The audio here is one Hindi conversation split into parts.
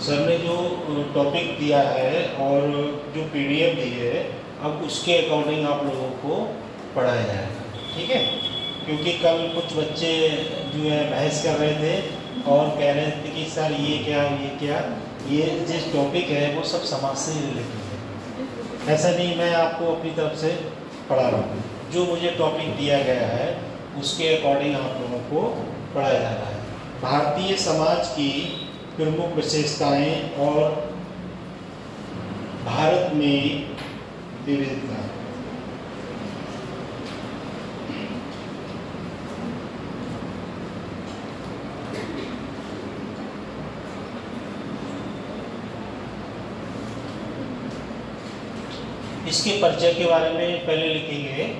सर ने जो टॉपिक दिया है और जो पीडीएफ दी है, अब उसके अकॉर्डिंग आप लोगों को पढ़ाया जाएगा, ठीक है। क्योंकि कल कुछ बच्चे जो है बहस कर रहे थे और कह रहे थे कि सर ये क्या, ये जिस टॉपिक है वो सब समाज से रिलेटेड है। ऐसा नहीं, मैं आपको अपनी तरफ से पढ़ा रहा हूँ। जो मुझे टॉपिक दिया गया है उसके अकॉर्डिंग आप लोगों को पढ़ाया जा रहा है। भारतीय समाज की प्रमुख विशेषताएं और भारत में विविधता। इसके परिचय के बारे में पहले लिखेंगे।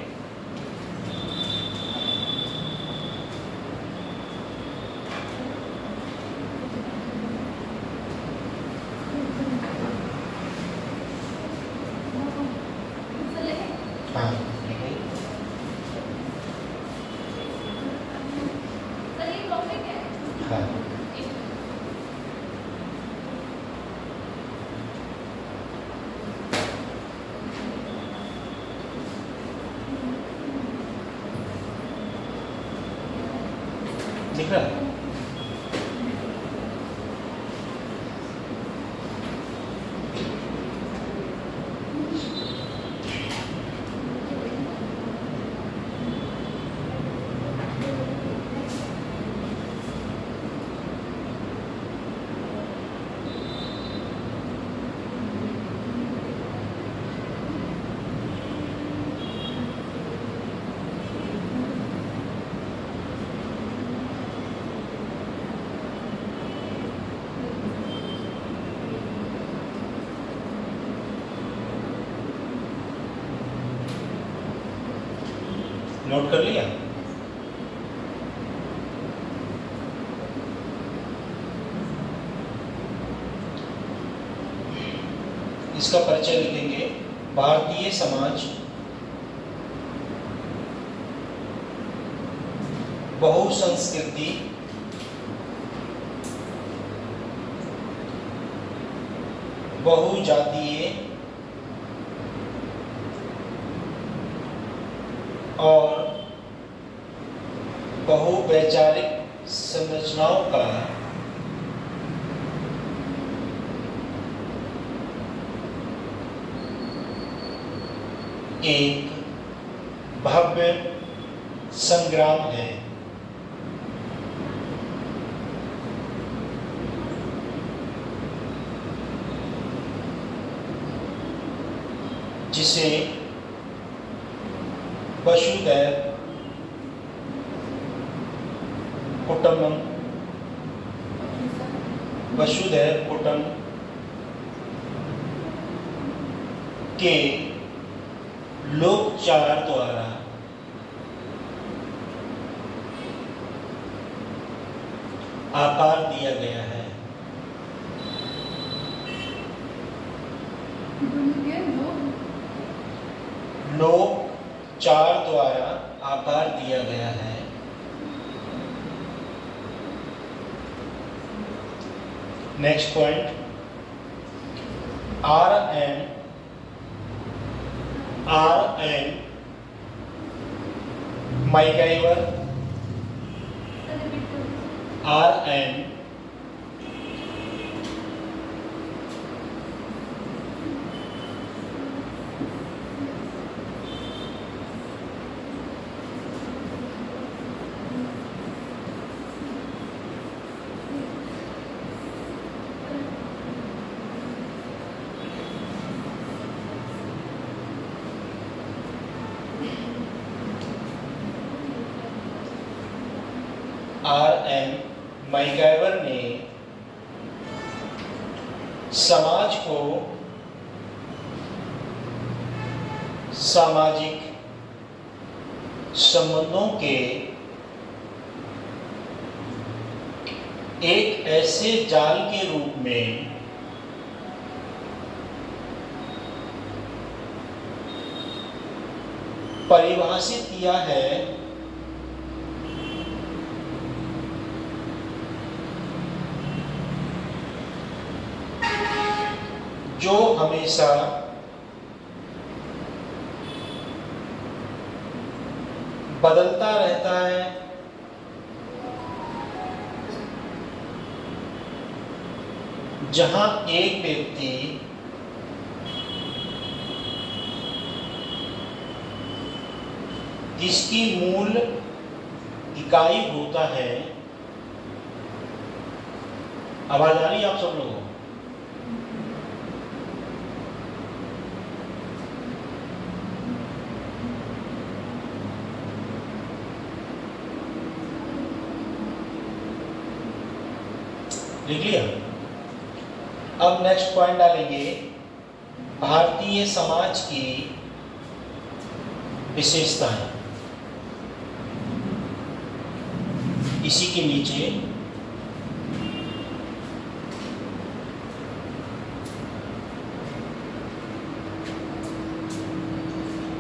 हाँ, लिख रहा है। नोट कर लिया? इसका परिचय लिखेंगे। भारतीय समाज बहुसंस्कृति, बहुजातीय और बहुवैचारिक संरचनाओं का एक भव्य संग्राम है। जिसे वसुधैव कुटुंबकम के लोकचार द्वारा आकार दिया गया है। लोकचार द्वारा आकार दिया गया है। Next point, R.N. मैकगाइवर, R.N. मैकगाइवर ने समाज को सामाजिक संबंधों के एक ऐसे जाल के रूप में परिभाषित किया है जो हमेशा बदलता रहता है, जहां एक व्यक्ति जिसकी मूल इकाई होता है। आवाज आ रही है आप सब लोगों को? लिख लिया? अब नेक्स्ट पॉइंट डालेंगे, भारतीय समाज की विशेषताएं। इसी के नीचे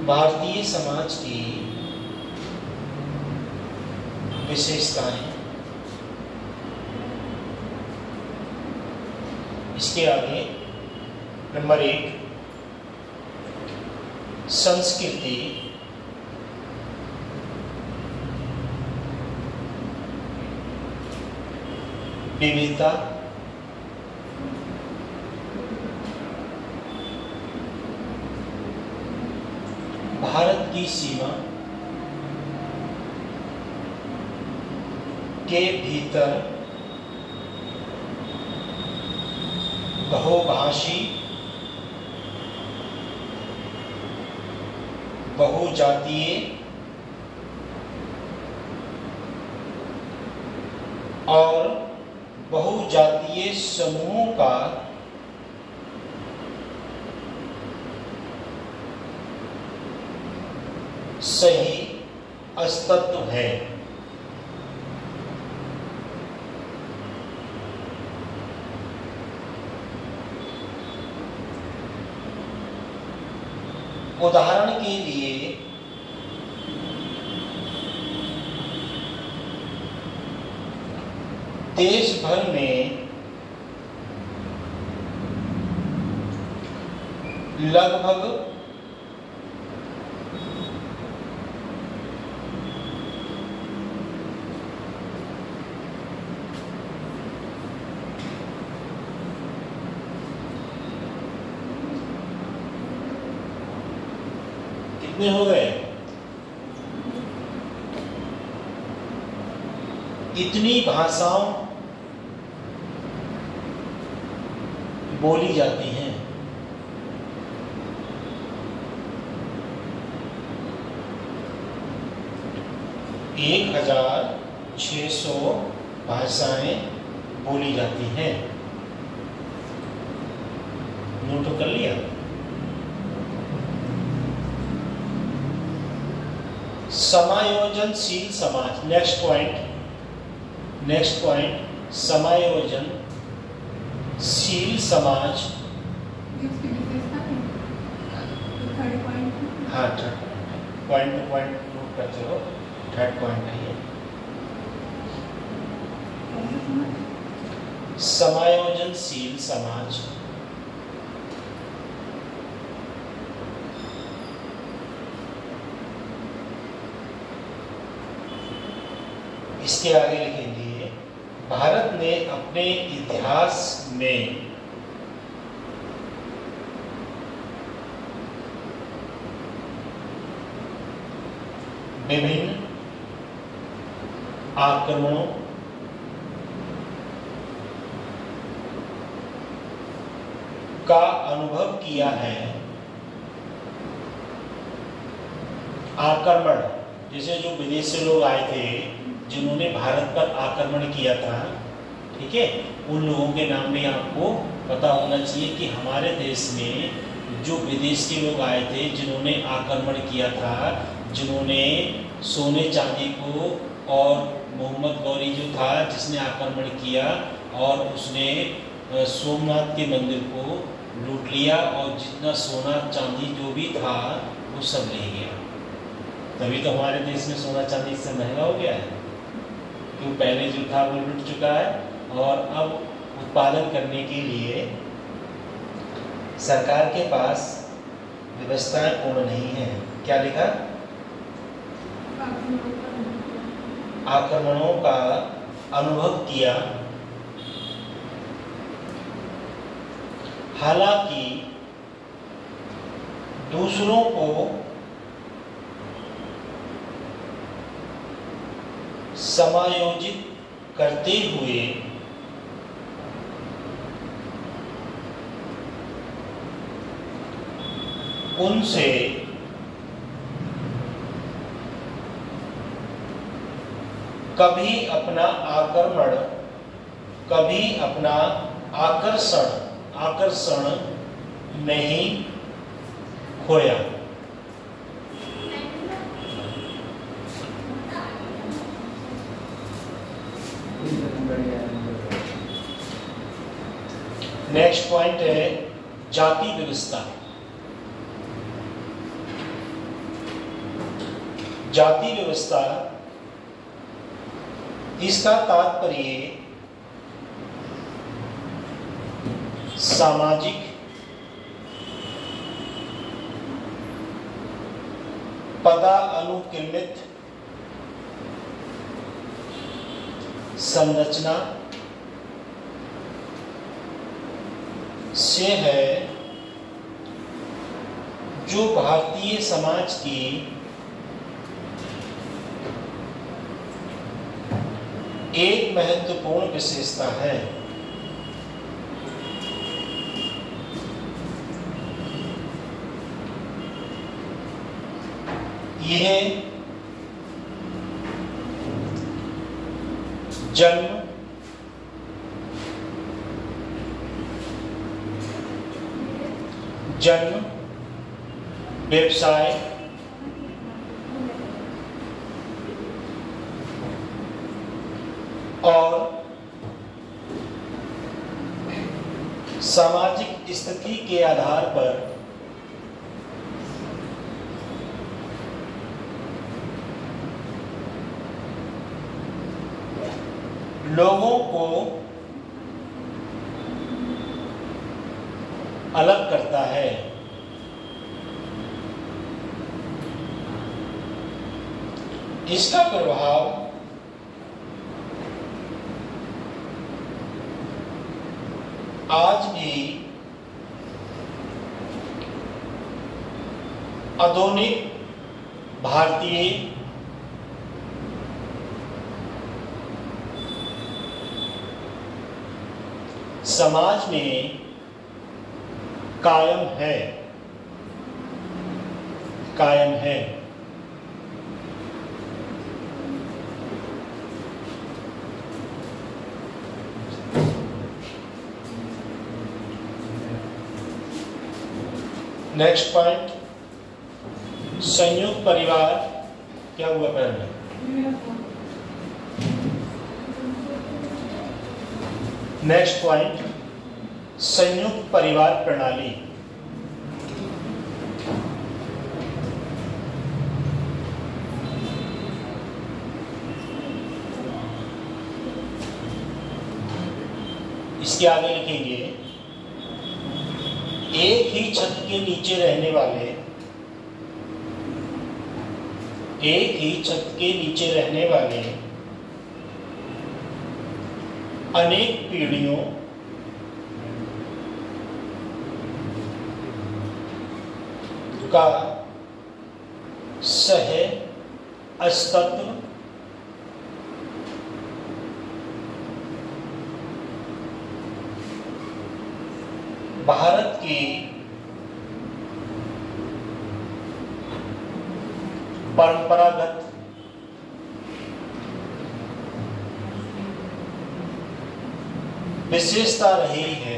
भारतीय समाज की विशेषताएं, इसके आगे नंबर 1 संस्कृति, विविधता, भारत की सीमा के भीतर बहुभाषी, बहुजातीय और बहुजातीय समूहों का सही अस्तित्व है। उदाहरण के लिए देश भर में लगभग 'कितने हो गए? इतनी भाषाओं बोली जाती हैं। एक 1600 भाषाएं बोली जाती हैं। नोट कर लिया? समायोजनशील समाज, नेक्स्ट पॉइंट समायोजनशील समाज। हाँ, थर्ड पॉइंट नोट करते हो, थर्ड पॉइंट है ये। समायोजनशील समाज इसके आगे लिखेंगे, भारत ने अपने इतिहास में विभिन्न आक्रमणों का अनुभव किया है। आक्रमण जैसे जो विदेश से लोग आए थे, जिन्होंने भारत पर आक्रमण किया था, ठीक है, उन लोगों के नाम भी आपको पता होना चाहिए कि हमारे देश में जो विदेश के लोग आए थे, जिन्होंने आक्रमण किया था, जिन्होंने सोने चांदी को, और मोहम्मद गौरी जो था जिसने आक्रमण किया और उसने सोमनाथ के मंदिर को लूट लिया और जितना सोना चांदी जो भी था वो सब ले गया। तभी तो हमारे देश में सोना चांदी इससे महंगा हो गया है, क्यों पहले जो था वो लूट चुका है और अब उत्पादन करने के लिए सरकार के पास व्यवस्थाएं पूर्ण नहीं है। क्या लिखा? आक्रमणों का अनुभव किया, हालांकि दूसरों को समायोजित करते हुए उनसे कभी अपना आकर्षण नहीं खोया। नेक्स्ट पॉइंट है जाति व्यवस्था। जाति व्यवस्था, इसका तात्पर्य सामाजिक, पदानुक्रमित संरचना से है, जो भारतीय समाज की एक महत्वपूर्ण विशेषता है। यह जन्म, व्यवसाय, और सामाजिक स्थिति के आधार पर लोगों को अलग करता है। इसका प्रभाव आज भी आधुनिक भारतीय समाज में कायम है। नेक्स्ट पॉइंट, संयुक्त परिवार। क्या हुआ पहले? नेक्स्ट पॉइंट, संयुक्त परिवार प्रणाली। इसके आगे लिखेंगे, एक ही छत के नीचे रहने वाले अनेक पीढ़ियों का सह अस्तित्व भारत की परंपरागत विशेषता रही है।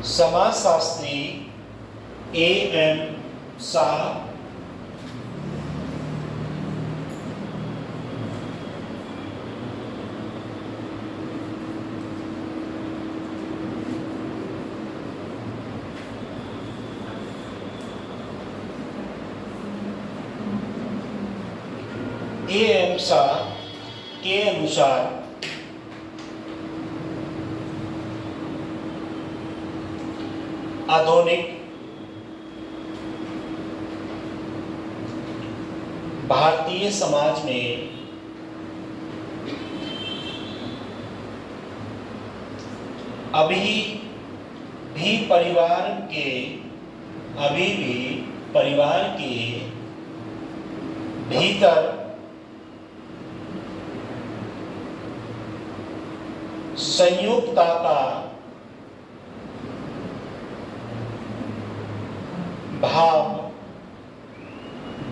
समाजशास्त्री A.M. शाह मीमांसा के अनुसार आधुनिक भारतीय समाज में अभी भी परिवार के भीतर संयुक्तता का भाव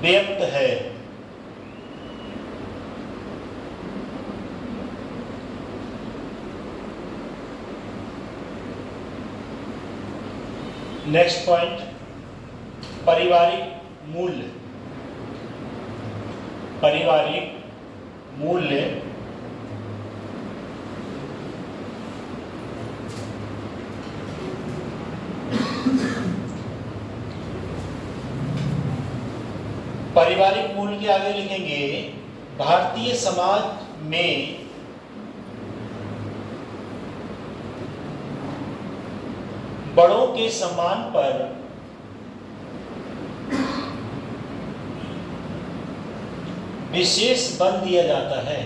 व्यक्त है। नेक्स्ट पॉइंट, पारिवारिक मूल्य। पारिवारिक मूल्य पारिवारिक मूल्य के आगे लिखेंगे भारतीय समाज में बड़ों के सम्मान पर विशेष बल दिया जाता है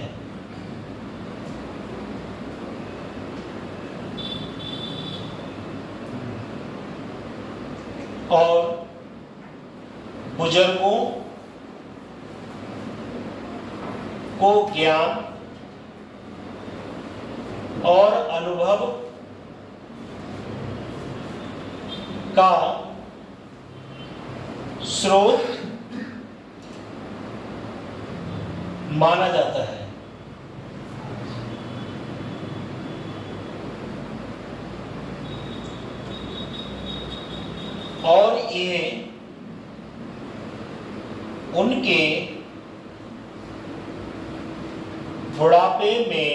और बुजुर्गों को ज्ञान और अनुभव का स्रोत माना जाता है। और ये उनके बुढ़ापे में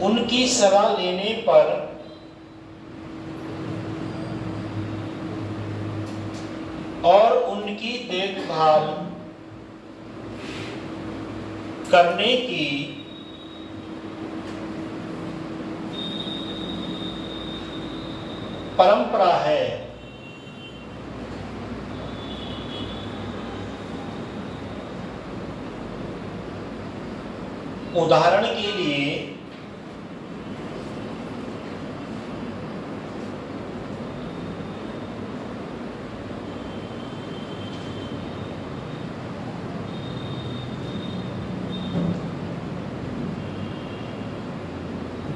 उनकी सलाह लेने पर और उनकी देखभाल करने की परंपरा है। उदाहरण के लिए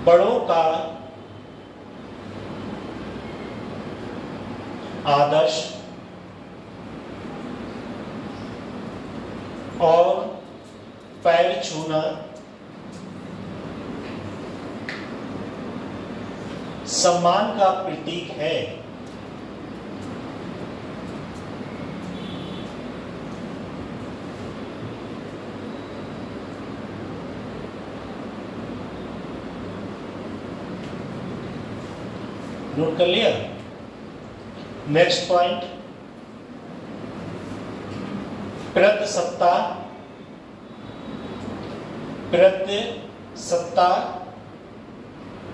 बड़ों का आदर्श और पैर छूना सम्मान का प्रतीक है। नोट कर लिया। नेक्स्ट पॉइंट, प्रतिसत्ता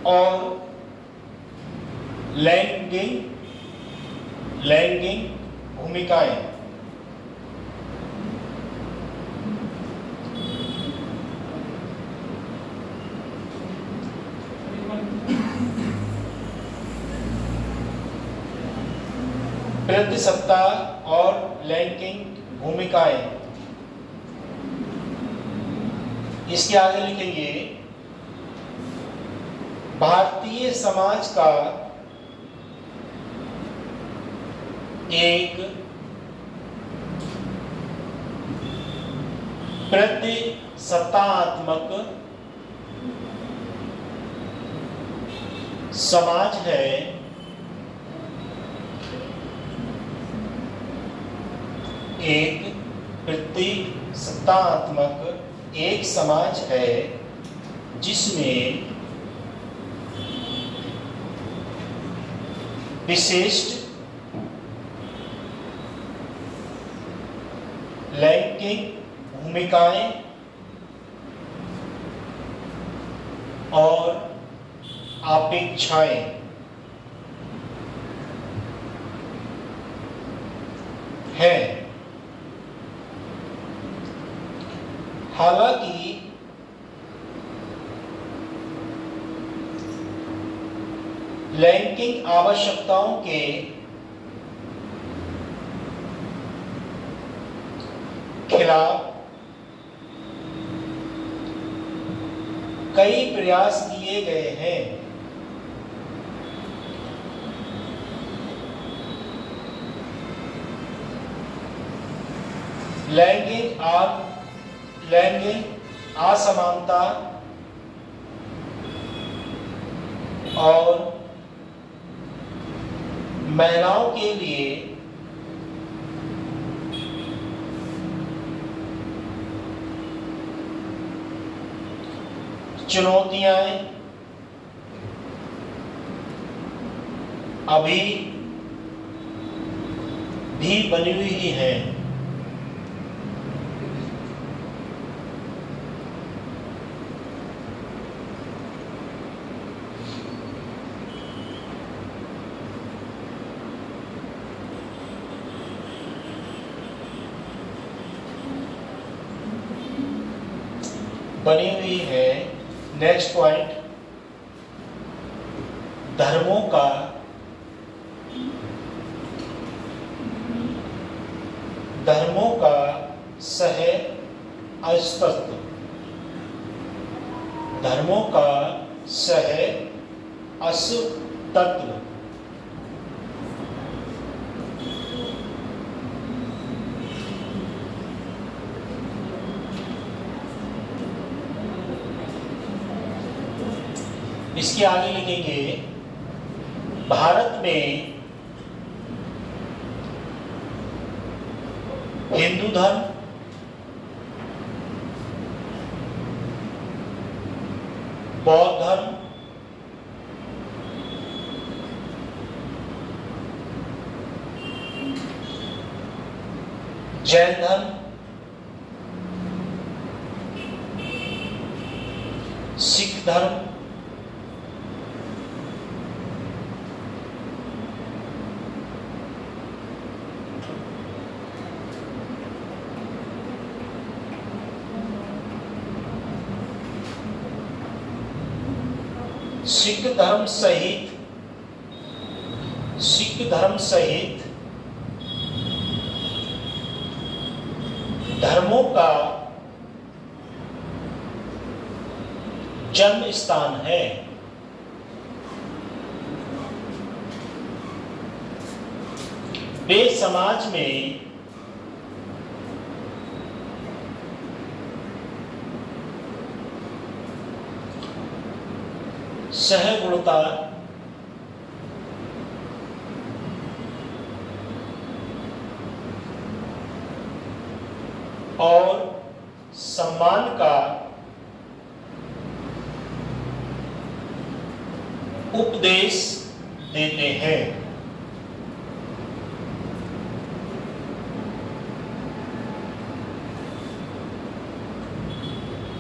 और लैंगिक भूमिकाएं। प्रतिसत्ता और लैंगिक भूमिकाएं, इसके आगे लिखेंगे भारतीय समाज का एक प्रतिसत्तात्मक समाज है। एक प्रतिसत्तात्मक एक समाज है जिसमें विशिष्ट लैंगिक भूमिकाएं और अपेक्षाएं हैं। हालांकि लैंगिक आवश्यकताओं के खिलाफ कई प्रयास किए गए हैं। लैंगिक असमानता और महिलाओं के लिए चुनौतियां अभी भी बनी हुई हैं। नेक्स्ट पॉइंट, धर्मों का सह अस्तित्व। धर्मों का सह अस्तित्व। इसके आगे लिखेंगे, भारत में हिंदू धर्म, बौद्ध धर्म, जैन धर्म, सिख धर्म, सिख धर्म सहित धर्मों का जन्म स्थान है। वे समाज में सहगुणता और सम्मान का उपदेश देते हैं।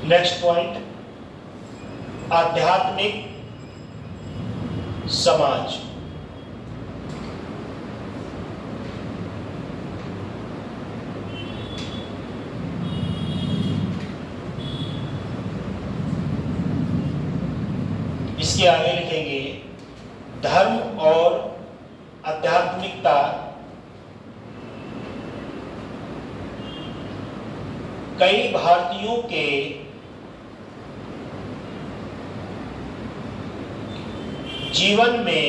नेक्स्ट पॉइंट, आध्यात्मिक समाज। इसके आगे लिखेंगे, धर्म और आध्यात्मिकता कई भारतीयों के जीवन में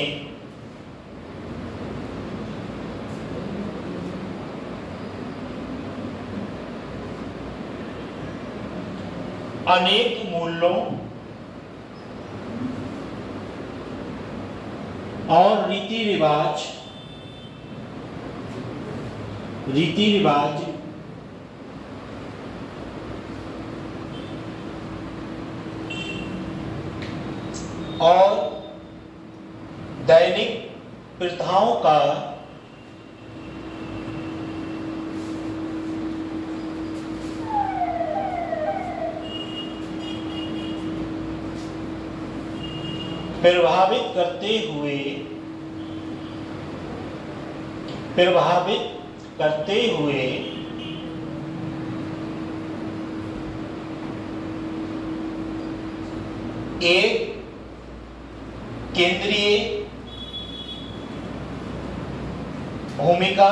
अनेक मूल्यों और रीति रिवाज और दैनिक प्रथाओं का प्रभावित करते हुए एक केंद्रीय भूमिका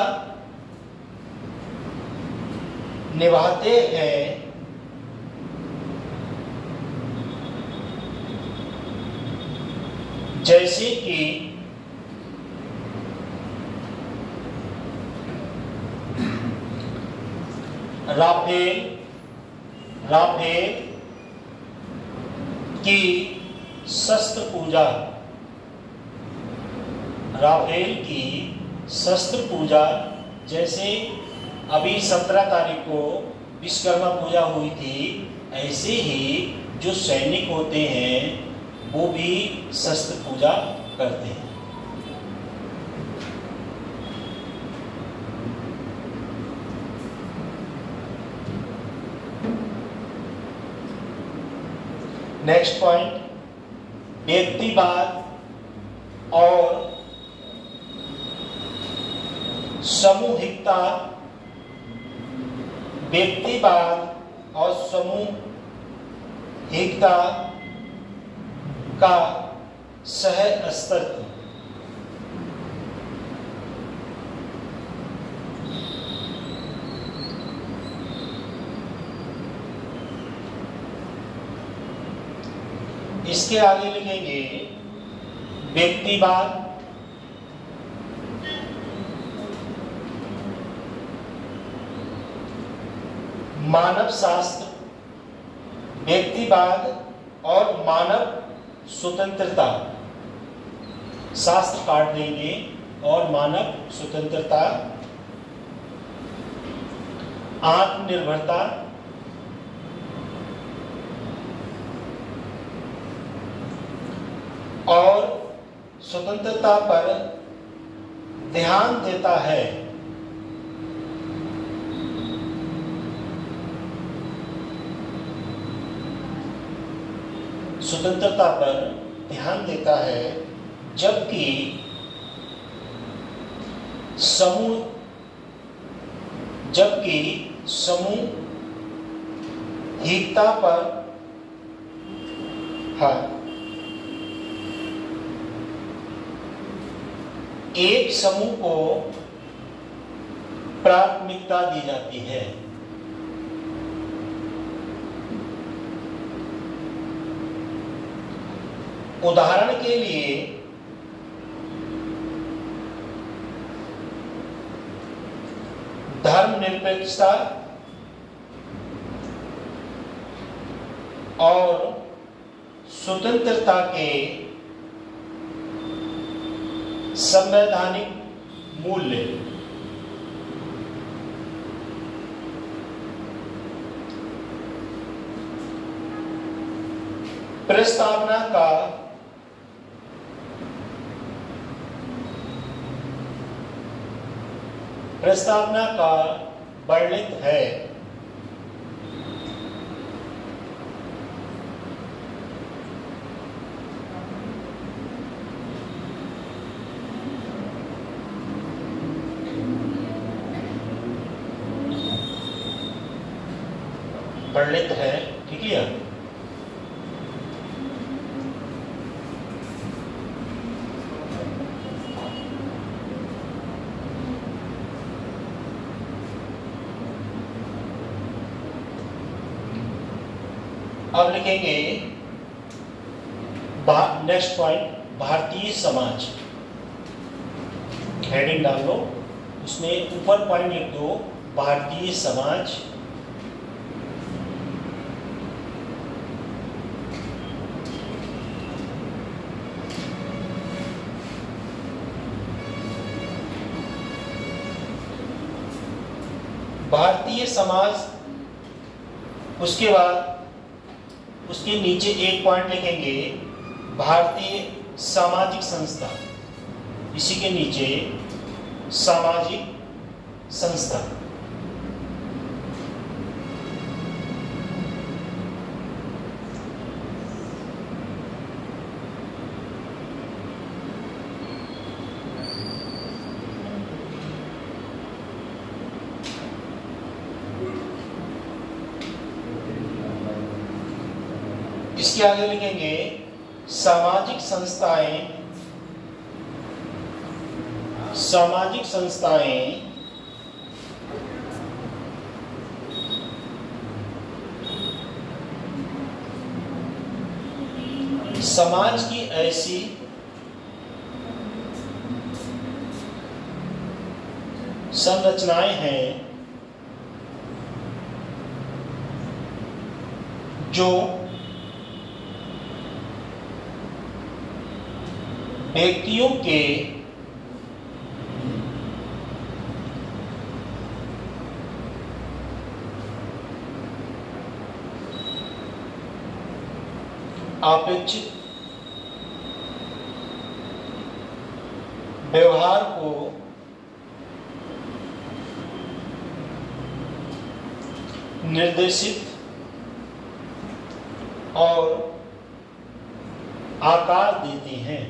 निभाते हैं, जैसे कि राफेल की शस्त्र पूजा, जैसे अभी 17 तारीख को विश्वकर्मा पूजा हुई थी, ऐसे ही जो सैनिक होते हैं वो भी शस्त्र पूजा करते हैं। नेक्स्ट पॉइंट, व्यक्तिवाद और सामूहिकता। व्यक्तिवाद और सामूहिकता का सह अस्तित्व। इसके आगे लिखेंगे व्यक्तिवाद मानव शास्त्र, व्यक्तिवाद और मानव स्वतंत्रता, शास्त्र काट देंगे, और मानव स्वतंत्रता, आत्मनिर्भरता, और स्वतंत्रता पर ध्यान देता है। स्वतंत्रता पर ध्यान देता है, जबकि सामूहिकता पर एक समूह को प्राथमिकता दी जाती है। उदाहरण के लिए धर्मनिरपेक्षता और स्वतंत्रता के संवैधानिक मूल्य। प्रस्तावना का वर्णित है। वर्णित है, ठीक है। अब लिखेंगे next point, Bharatiya Samaj. Heading डाल दो, उसमें ऊपर पॉइंट लिख दो, भारतीय समाज। भारतीय समाज, उसके बाद उसके नीचे एक पॉइंट लिखेंगे, भारतीय सामाजिक संस्था। इसी के नीचे सामाजिक संस्था। इसके आगे लिखेंगे सामाजिक संस्थाएं, सामाजिक संस्थाएं समाज की ऐसी संरचनाएं हैं जो व्यक्तियों के अपेक्षित व्यवहार को निर्देशित और आकार देती हैं।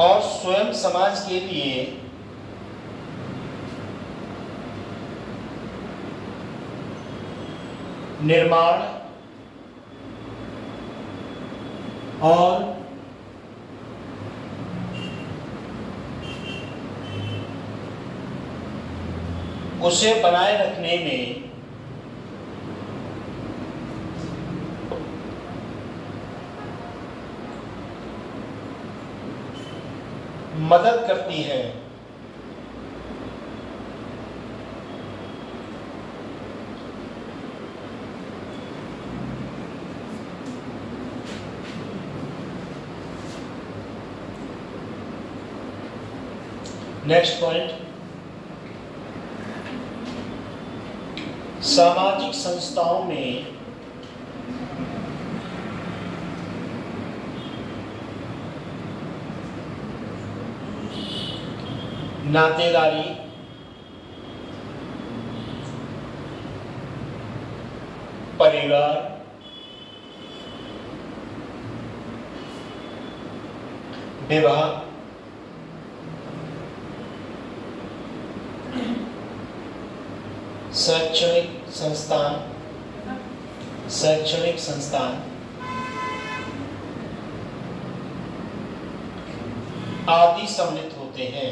और स्वयं समाज के लिए निर्माण और उसे बनाए रखने में मदद करती है। नेक्स्ट पॉइंट, सामाजिक संस्थाओं में नातेदारी, परिवार, विवाह, शैक्षणिक संस्थान आदि सम्मिलित होते हैं।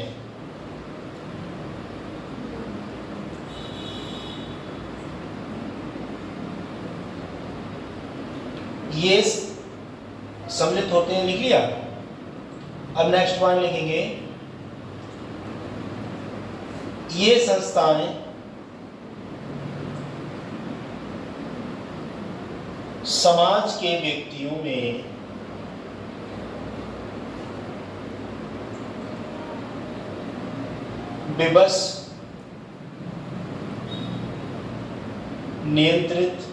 ये सम्मिलित होते हैं, लिख लिया। अब नेक्स्ट पॉइंट लिखेंगे, ये संस्थाएं समाज के व्यक्तियों में विवश, नियंत्रित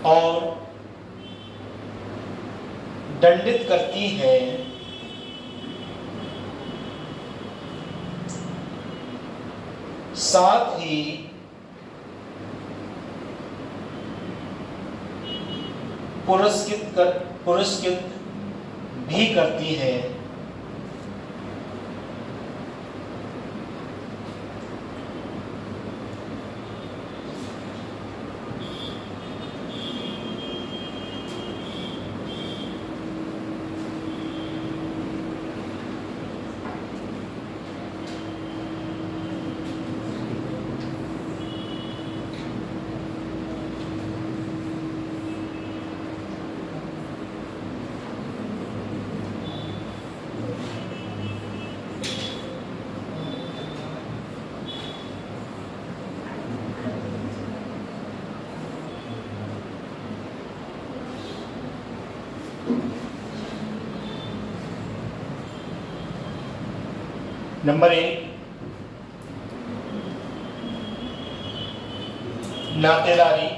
और दंडित करती है। साथ ही पुरस्कृत भी करती है। नंबर 1, नातेदारी,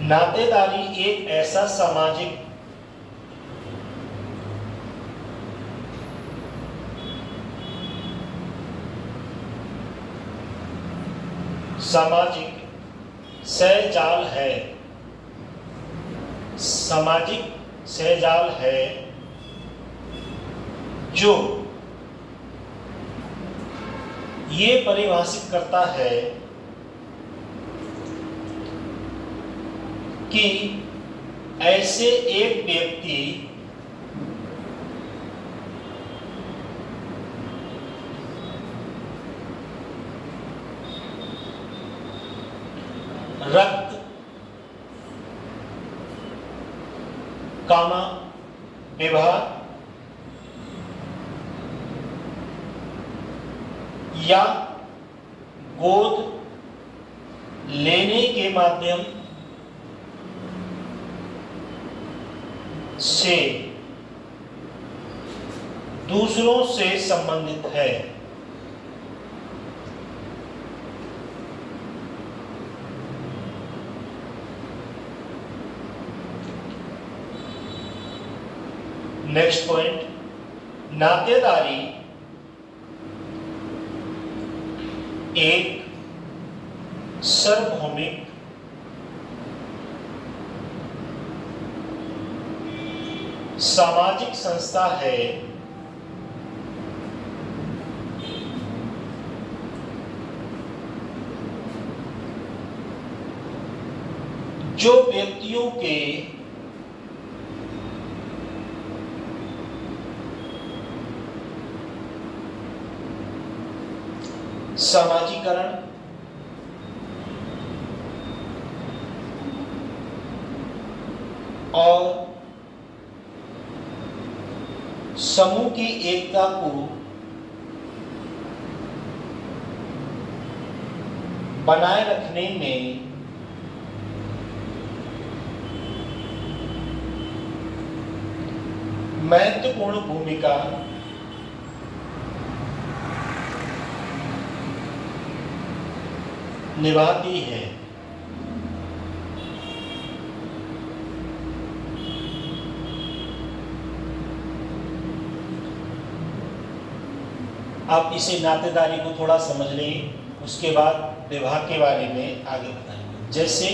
नातेदारी एक ऐसा सामाजिक सामाजिक सहजाल है, सामाजिक सहजाल है जो ये परिभाषित करता है कि ऐसे एक व्यक्ति रक्त, कामा, विवाह या गोद लेने के माध्यम से दूसरों से संबंधित है। नेक्स्ट पॉइंट, नातेदारी एक सार्वभौमिक सामाजिक संस्था है जो व्यक्तियों के समाजीकरण और समूह की एकता को बनाए रखने में महत्वपूर्ण भूमिका निभाती है। आप इसे नातेदारी को थोड़ा समझ लें, उसके बाद विवाह के बारे में आगे बताएंगे। जैसे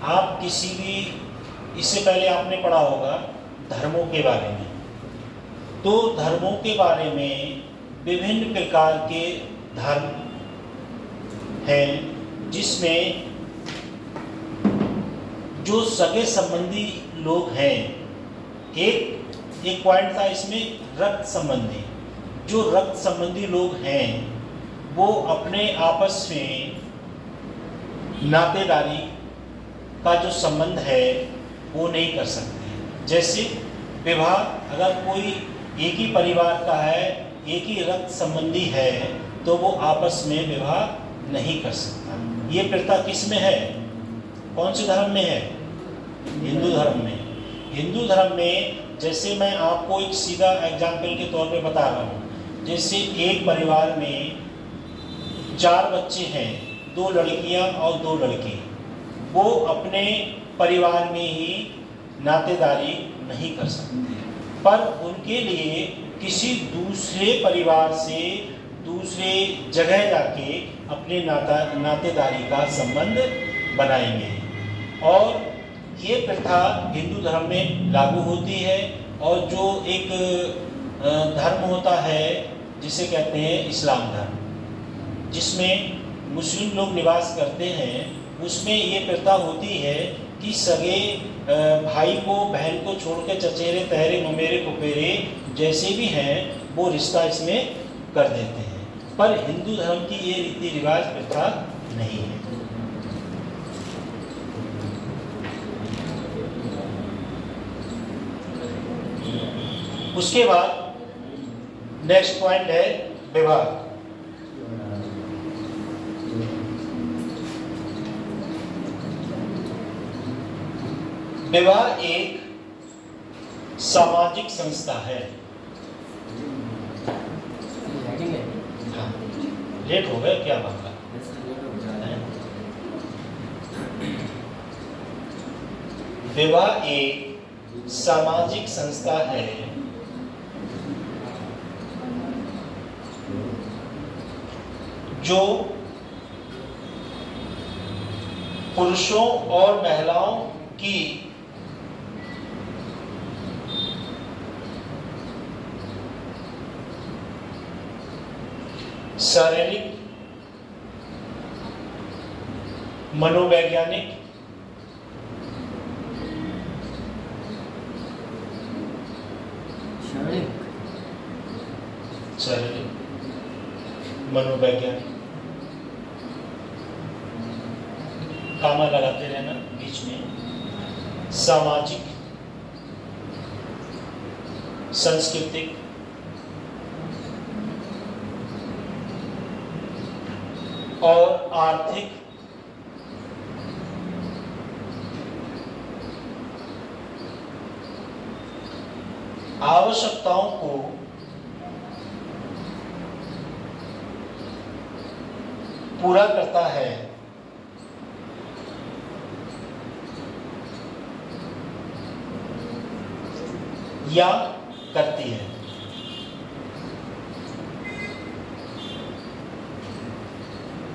आप किसी भी, इससे पहले आपने पढ़ा होगा धर्मों के बारे में, तो धर्मों के बारे में विभिन्न प्रकार के धर्म हैं जिसमें जो सगे संबंधी लोग हैं, एक पॉइंट था इसमें रक्त संबंधी, जो रक्त संबंधी लोग हैं वो अपने आपस में नातेदारी का जो संबंध है वो नहीं कर सकते। जैसे विवाह, अगर कोई एक ही परिवार का है, एक ही रक्त संबंधी है, तो वो आपस में विवाह नहीं कर सकता। ये प्रथा किस में है, कौन से धर्म में है? हिंदू धर्म में। हिंदू धर्म में जैसे मैं आपको एक सीधा एग्जाम्पल के तौर पे बता रहा हूँ, जैसे एक परिवार में 4 बच्चे हैं, 2 लड़कियां और 2 लड़के, वो अपने परिवार में ही नातेदारी नहीं कर सकते, पर उनके लिए किसी दूसरे परिवार से दूसरे जगह जाके अपने नातेदारी का संबंध बनाएंगे। और ये प्रथा हिंदू धर्म में लागू होती है। और जो एक धर्म होता है जिसे कहते हैं इस्लाम धर्म, जिसमें मुस्लिम लोग निवास करते हैं, उसमें ये प्रथा होती है कि सगे भाई को बहन को छोड़ के चचेरे तहरे ममेरे फुफेरे जैसे भी हैं वो रिश्ता इसमें कर देते हैं। पर हिंदू धर्म की ये रीति रिवाज प्रथा नहीं है। उसके बाद नेक्स्ट पॉइंट है विवाह। विवाह एक सामाजिक संस्था है। हाँ, लेट हो गए क्या बात है? विवाह एक सामाजिक संस्था है जो पुरुषों और महिलाओं की शारीरिक, मनोवैज्ञानिक, शारीरिक, मनोवैज्ञानिक, कामा लगाते रहना बीच में, सामाजिक, सांस्कृतिक, और आर्थिक आवश्यकताओं को पूरा करता है या करती है।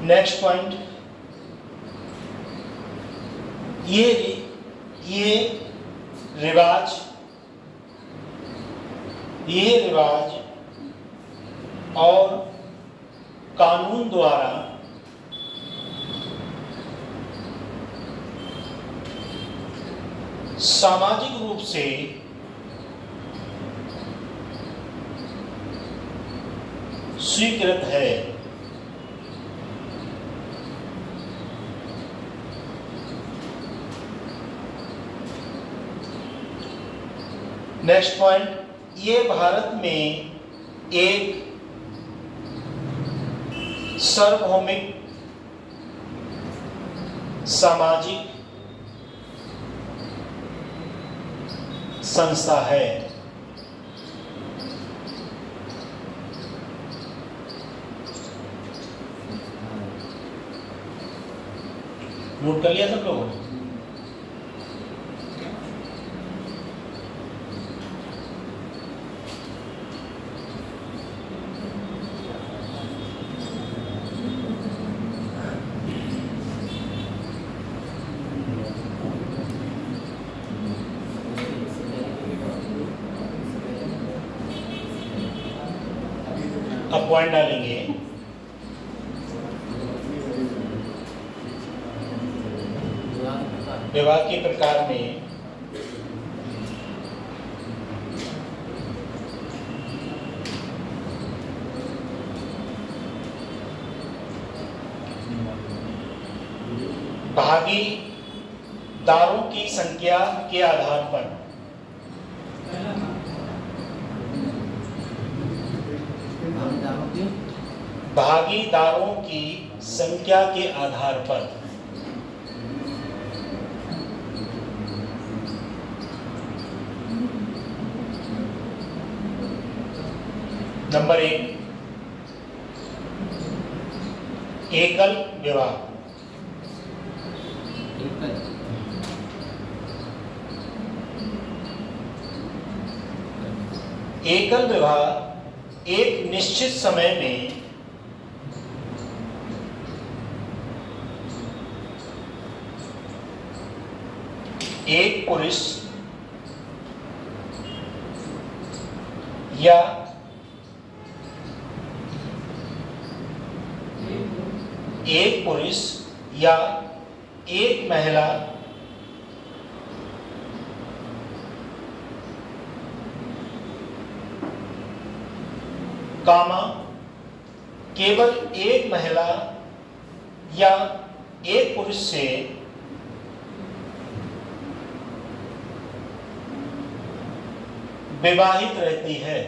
नेक्स्ट पॉइंट, ये रिवाज और कानून द्वारा सामाजिक रूप से स्वीकृत है। नेक्स्ट पॉइंट, ये भारत में एक सार्वभौमिक सामाजिक संस्था है। नोट कर लिया सब लोगों ने? अब पॉइंट डालेंगे। विवाह के प्रकार में भागीदारों की संख्या के आधार पर भागीदारों की संख्या के आधार पर नंबर 1, एकल विवाह। एकल विवाह एक निश्चित समय में एक पुरुष या एक महिला कामा केवल एक महिला या एक पुरुष से विवाहित रहती है।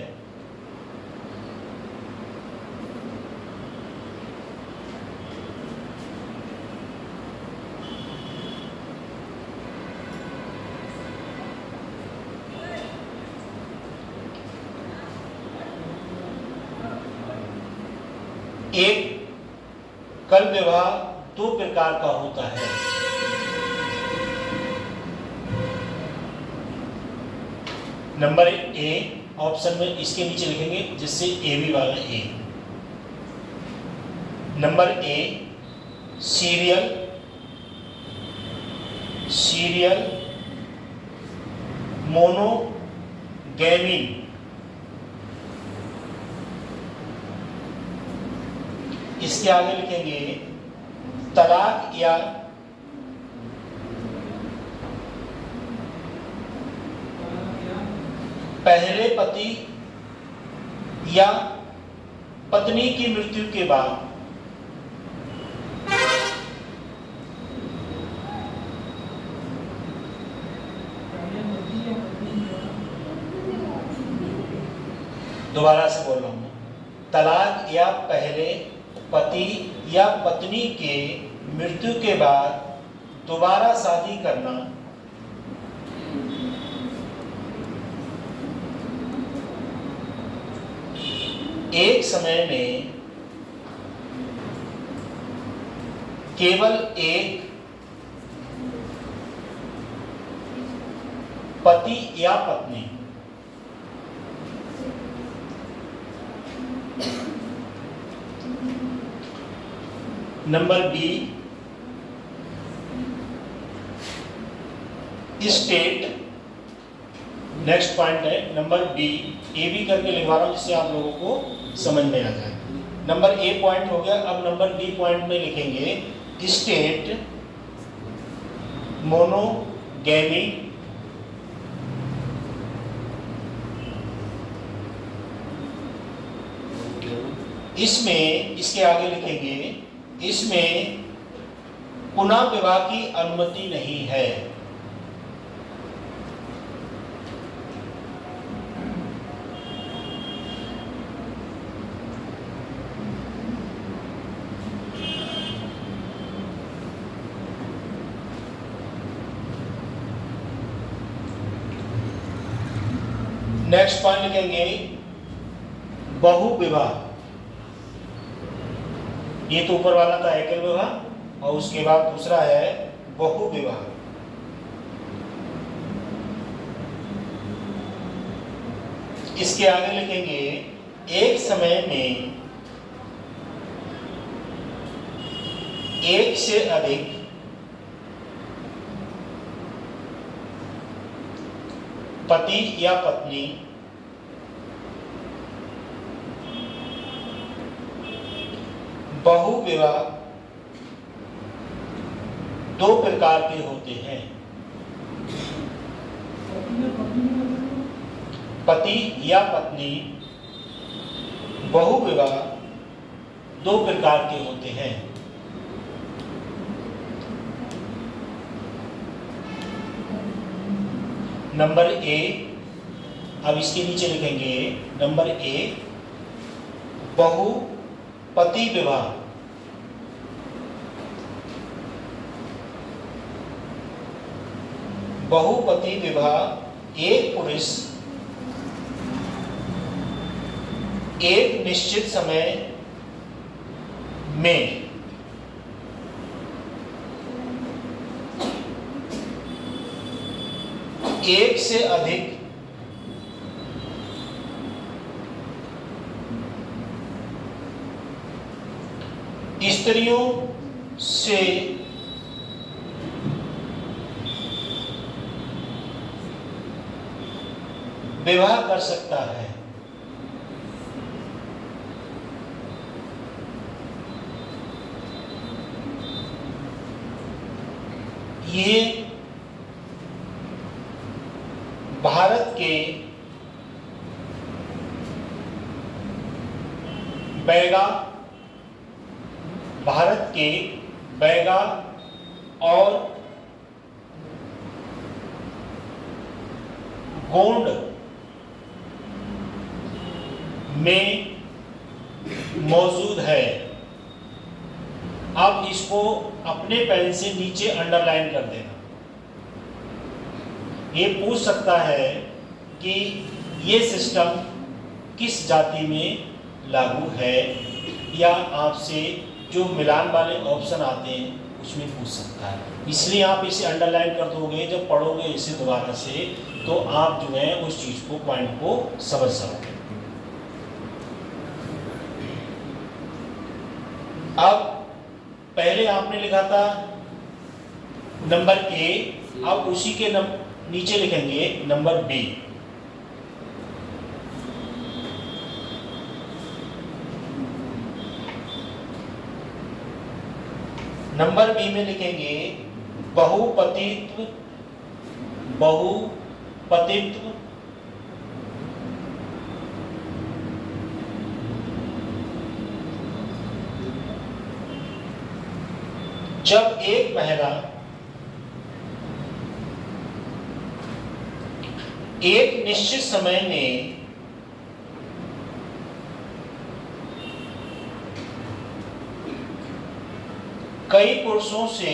एक कल विवाह 2 प्रकार का होता है। नंबर ए, ऑप्शन में इसके नीचे लिखेंगे जिससे ए बी वाला A. Number A serial serial monogamy. इसके आगे लिखेंगे तलाक या पहले पति या पत्नी की मृत्यु के बाद दोबारा से बोल रहा हूं, तलाक या पहले पति या पत्नी के मृत्यु के बाद दोबारा शादी करना एक समय में केवल एक पति या पत्नी number B state. Next point है नंबर बी, ए बी करके लिखवा रहा हूं जिससे आप लोगों को समझ में आ जाए। नंबर ए पॉइंट हो गया। अब नंबर बी पॉइंट में लिखेंगे स्टेट मोनोगैमी इसमें, इसके आगे लिखेंगे इसमें पुनः विवाह की अनुमति नहीं है। नेक्स्ट पॉइंट लिखेंगे बहुविवाह। ये तो ऊपर वाला था एकल विवाह और उसके बाद दूसरा है बहुविवाह। इसके आगे लिखेंगे एक समय में एक से अधिक पति या पत्नी बहुविवाह दो प्रकार के होते हैं। पति या पत्नी बहुविवाह दो प्रकार के होते हैं। नंबर ए, अब इसके नीचे लिखेंगे नंबर ए बहुपति विवाह। बहुपति विवाह एक पुरुष एक निश्चित समय में एक से अधिक स्त्रियों से विवाह कर सकता है। ये भारत के बैगा और गोंड में मौजूद है। अब इसको अपने पेन से नीचे अंडरलाइन कर देना। ये पूछ सकता है कि ये सिस्टम किस जाति में लागू है, या आपसे जो मिलान वाले ऑप्शन आते हैं उसमें पूछ सकता है। इसलिए आप इसे अंडरलाइन कर दोगे। जब पढ़ोगे इसे दोबारा से तो आप जो है उस चीज को, पॉइंट को समझ सकोगे। अब पहले आपने लिखा था नंबर ए, अब उसी के नीचे लिखेंगे नंबर बी। नंबर बी में लिखेंगे बहुपतित्व, बहुपतित्व जब एक महिला एक निश्चित समय में कई पुरुषों से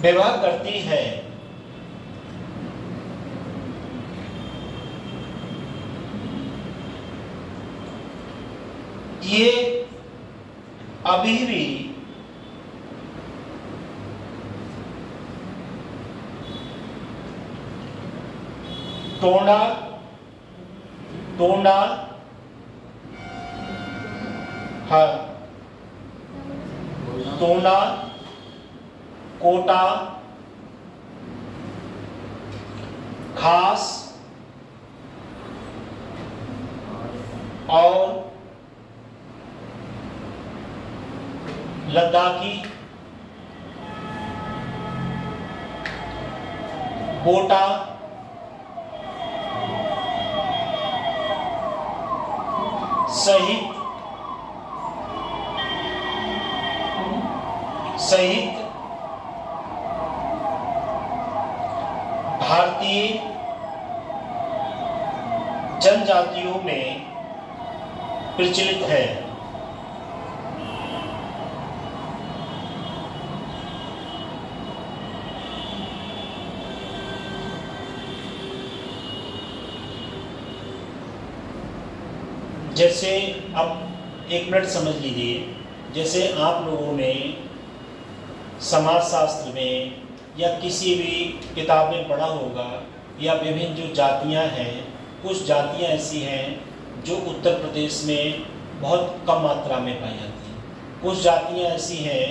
विवाह करती है, ये अभी भी टोना कोटा, खास और लद्दाखी, कोटा, सहित भारतीय जनजातियों में प्रचलित है। जैसे अब एक मिनट समझ लीजिए, जैसे आप लोगों ने समाजशास्त्र में या किसी भी किताब में पढ़ा होगा, या विभिन्न जो जातियां हैं, कुछ जातियां ऐसी हैं जो उत्तर प्रदेश में बहुत कम मात्रा में पाई जाती हैं, कुछ जातियां ऐसी हैं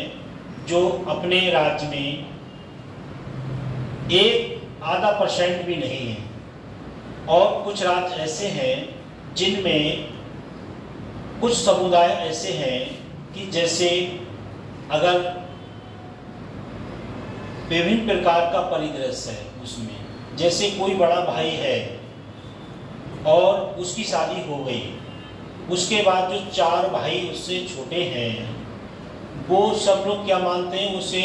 जो अपने राज्य में 0.5% भी नहीं है, और कुछ राज्य ऐसे हैं जिनमें कुछ समुदाय ऐसे हैं कि जैसे अगर विभिन्न प्रकार का परिदृश्य है उसमें, जैसे कोई बड़ा भाई है और उसकी शादी हो गई, उसके बाद जो 4 भाई उससे छोटे हैं, वो सब लोग क्या मानते हैं, उसे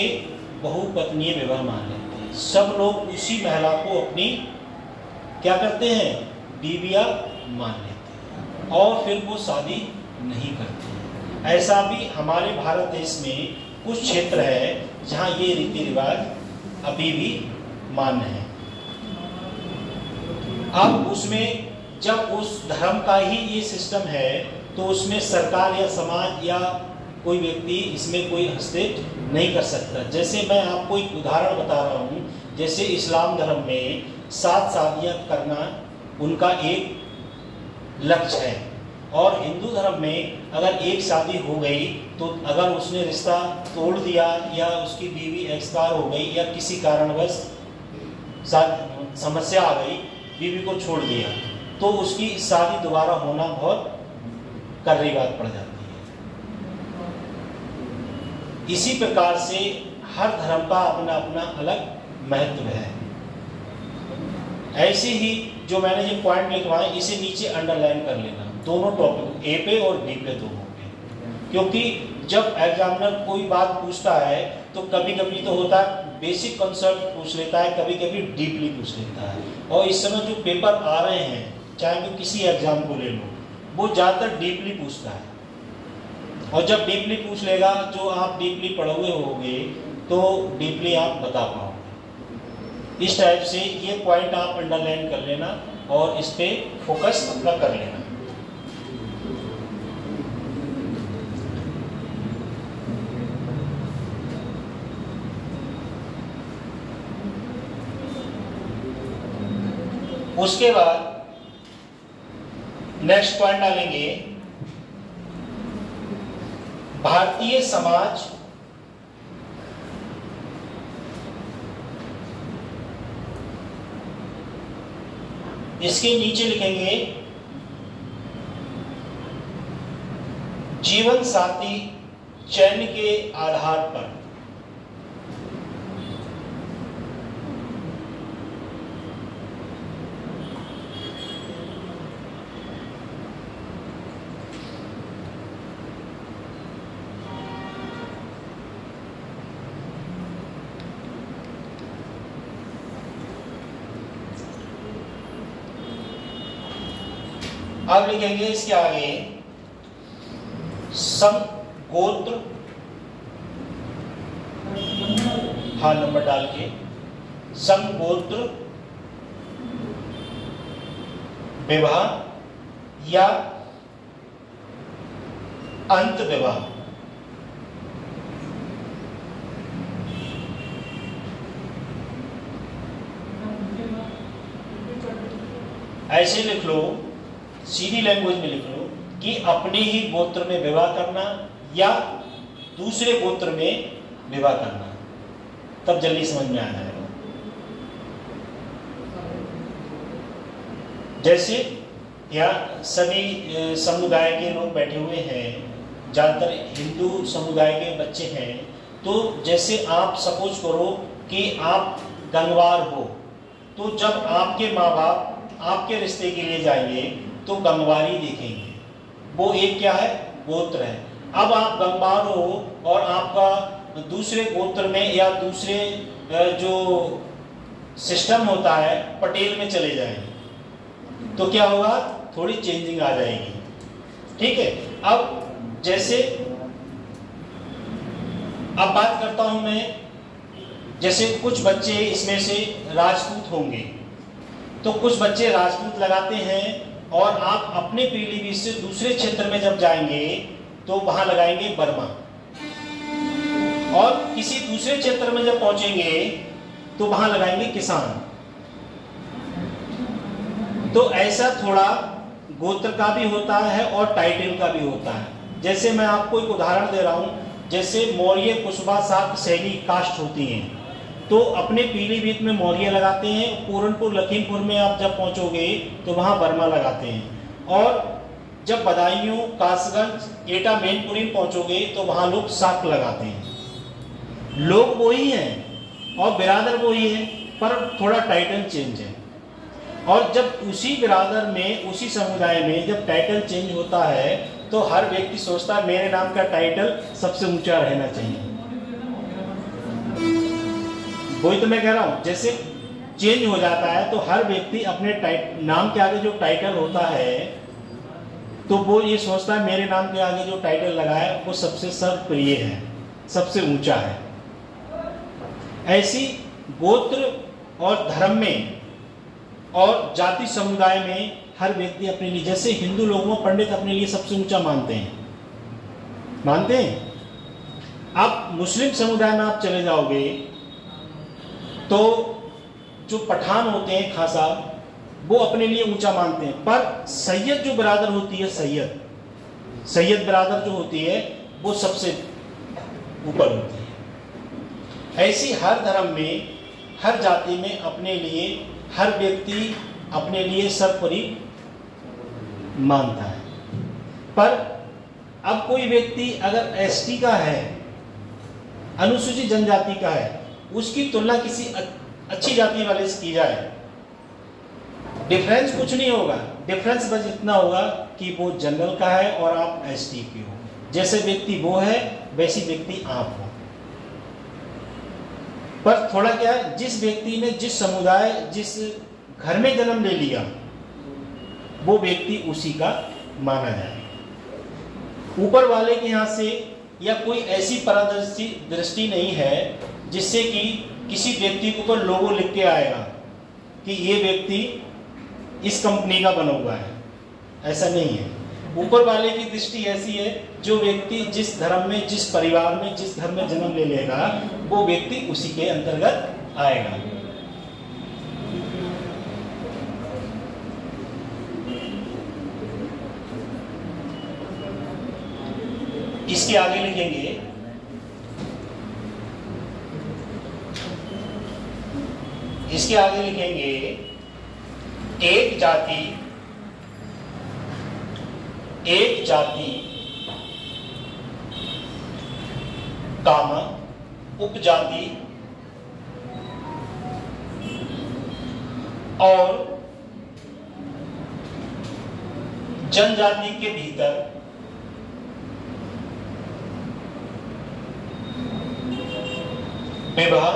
बहुपत्नीय विवाह मान लेते हैं। सब लोग उसी महिला को अपनी क्या करते हैं, बीविया मान लेते हैं, और फिर वो शादी नहीं करते हैं। ऐसा भी हमारे भारत देश में कुछ क्षेत्र है जहाँ ये रीति रिवाज अभी भी मान्य है। अब उसमें जब उस धर्म का ही ये सिस्टम है, तो उसमें सरकार या समाज या कोई व्यक्ति इसमें कोई हस्तक्षेप नहीं कर सकता। जैसे मैं आपको एक उदाहरण बता रहा हूँ, जैसे इस्लाम धर्म में 7 शादियाँ करना उनका एक लक्ष्य है, और हिंदू धर्म में अगर एक शादी हो गई तो अगर उसने रिश्ता तोड़ दिया या उसकी बीवी एक्सपायर हो गई या किसी कारणवश समस्या आ गई, बीवी को छोड़ दिया, तो उसकी शादी दोबारा होना बहुत कर्री बात पड़ जाती है। इसी प्रकार से हर धर्म का अपना अपना अलग महत्व है। ऐसे ही जो मैंने ये पॉइंट लिखवाए, इसे नीचे अंडरलाइन कर लेना, दोनों टॉपिक, ए पे और बी पे, दोनों पे। क्योंकि जब एग्जामिनर कोई बात पूछता है तो कभी कभी तो होता है बेसिक कॉन्सेप्ट पूछ लेता है, कभी कभी डीपली पूछ लेता है। और इस समय जो पेपर आ रहे हैं, चाहे तो किसी एग्जाम को ले लो, वो ज़्यादातर डीपली पूछता है। और जब डीपली पूछ लेगा, जो आप डीपली पढ़ोगे होगे तो डीपली आप बता पाओगे। इस टाइप से ये पॉइंट आप अंडरलाइन कर लेना और इस पे फोकस अपना कर लेना। उसके बाद नेक्स्ट पॉइंट डालेंगे भारतीय समाज इसके नीचे लिखेंगे जीवन साथी चयन के आधार पर। अब लिखेंगे इसके आगे सम गोत्र, हाँ नंबर डाल के, सम गोत्र विवाह या अंत विवाह। ऐसे लिख लो, सीधी लैंग्वेज में लिख लो कि अपने ही गोत्र में विवाह करना या दूसरे गोत्र में विवाह करना, तब जल्दी समझ में आ जाएगा। जैसे यहाँ सभी समुदाय के लोग बैठे हुए हैं, ज़्यादातर हिंदू समुदाय के बच्चे हैं, तो जैसे आप सपोज करो कि आप गंगवार हो, तो जब आपके माँ बाप आपके रिश्ते के लिए जाएंगे तो गंगवारी देखेंगे, वो एक क्या है, गोत्र है। अब आप गंगवार हो और आपका दूसरे गोत्र में या दूसरे जो सिस्टम होता है पटेल में चले जाएंगे, तो क्या होगा, थोड़ी चेंजिंग आ जाएगी। ठीक है। अब जैसे अब बात करता हूं मैं, जैसे कुछ बच्चे इसमें से राजपूत होंगे, तो कुछ बच्चे राजपूत लगाते हैं और आप अपने पीलीभीत से दूसरे क्षेत्र में जब जाएंगे तो वहां लगाएंगे वर्मा, और किसी दूसरे क्षेत्र में जब पहुंचेंगे तो वहां लगाएंगे किसान। तो ऐसा थोड़ा गोत्र का भी होता है और टाइटल का भी होता है। जैसे मैं आपको एक उदाहरण दे रहा हूं, जैसे मौर्य, कुशवा, शाक्त, सैनी कास्ट होती हैं, तो अपने पीलीभीत में मौर्य लगाते हैं, पूरनपुर लखीमपुर में आप जब पहुंचोगे तो वहां बर्मा लगाते हैं, और जब बदायूं, कासगंज, एटा, मैनपुरी में पहुंचोगे तो वहां लोग शाक्त लगाते हैं। लोग वही हैं और बिरादर वही है, पर थोड़ा टाइटल चेंज है। और जब उसी बिरादर में, उसी समुदाय में जब टाइटल चेंज होता है तो हर व्यक्ति सोचता है मेरे नाम का टाइटल सबसे ऊंचा रहना चाहिए। वही तो मैं कह रहा हूं, जैसे चेंज हो जाता है तो हर व्यक्ति अपने नाम के आगे जो टाइटल होता है तो वो ये सोचता है मेरे नाम के आगे जो टाइटल लगा है वो सबसे सर्वप्रिय है, सबसे ऊंचा है। ऐसी गोत्र और धर्म में और जाति समुदाय में हर व्यक्ति अपने लिए, जैसे हिंदू लोगों में पंडित अपने लिए सबसे ऊंचा मानते हैं। आप मुस्लिम समुदाय में आप चले जाओगे तो जो पठान होते हैं, खासा, वो अपने लिए ऊंचा मानते हैं। पर सैयद जो बिरादर होती है, सैयद बिरादर जो होती है वो सबसे ऊपर होती है। ऐसी हर धर्म में, हर जाति में अपने लिए हर व्यक्ति अपने लिए सर्वोपरि मानता है। पर अब कोई व्यक्ति अगर एसटी का है, अनुसूचित जनजाति का है, उसकी तुलना किसी अच्छी जाति वाले से की जाए, डिफरेंस कुछ नहीं होगा। डिफरेंस बस इतना होगा कि वो जनरल का है और आप एसटी के हो। जैसे व्यक्ति वो है वैसी व्यक्ति आप हो। पर थोड़ा क्या है, जिस व्यक्ति ने जिस समुदाय, जिस घर में जन्म ले लिया, वो व्यक्ति उसी का माना जाए। ऊपर वाले के यहाँ से या कोई ऐसी दृष्टि नहीं है जिससे कि किसी व्यक्ति के ऊपर लोगो लिख के आएगा कि ये व्यक्ति इस कंपनी का बना हुआ है, ऐसा नहीं है। ऊपर वाले की दृष्टि ऐसी है, जो व्यक्ति जिस धर्म में, जिस परिवार में, जिस घर में जन्म ले लेगा वो व्यक्ति उसी के अंतर्गत आएगा। इसके आगे लिखेंगे एक जाति कामा उपजाति और जनजाति के भीतर विवाह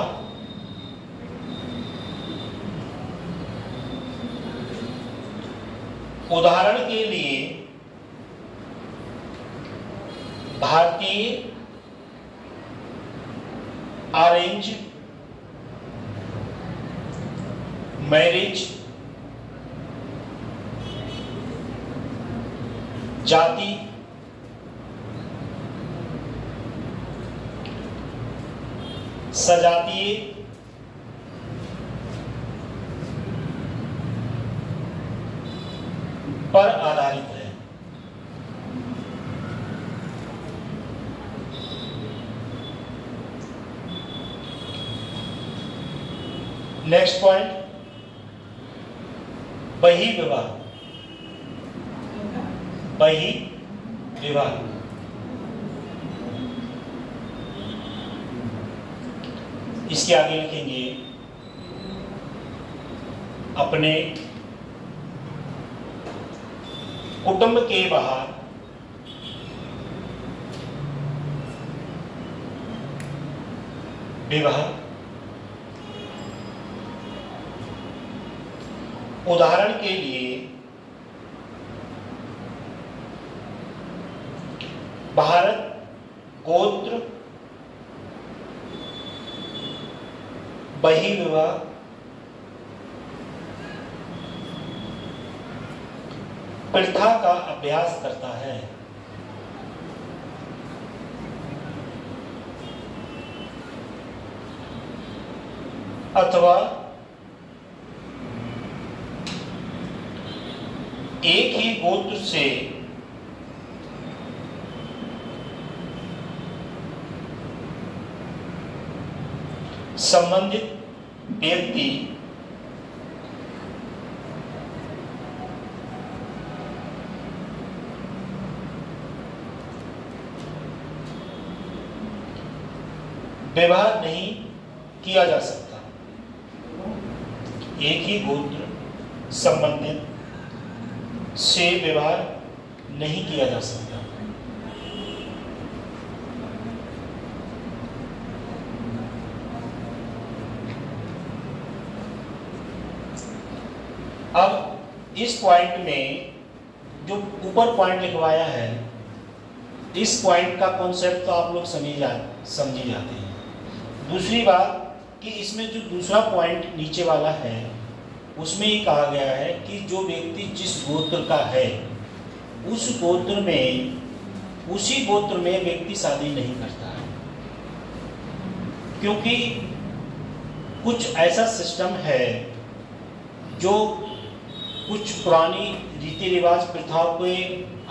उदाहरण के लिए भारतीय अरेंज मैरिज जाति सजातीय पर आधारित है। नेक्स्ट पॉइंट, बहिर्विवाह। इसके आगे लिखेंगे अपने कुटुंब के बाहर विवाह। उदाहरण के लिए भारत गोत्र बहिर्विवाह प्रथा का अभ्यास करता है। अथवा एक ही गोत्र से संबंधित व्यक्ति विवाह नहीं किया जा सकता। एक ही गोत्र संबंधित से विवाह नहीं किया जा सकता। अब इस पॉइंट में जो ऊपर पॉइंट लिखवाया है, इस पॉइंट का कॉन्सेप्ट तो आप लोग समझी जाते हैं। दूसरी बात कि इसमें जो दूसरा पॉइंट नीचे वाला है उसमें ये कहा गया है कि जो व्यक्ति जिस गोत्र का है उस गोत्र में उसी गोत्र में व्यक्ति शादी नहीं करता है, क्योंकि कुछ ऐसा सिस्टम है जो कुछ पुरानी रीति रिवाज प्रथाओं के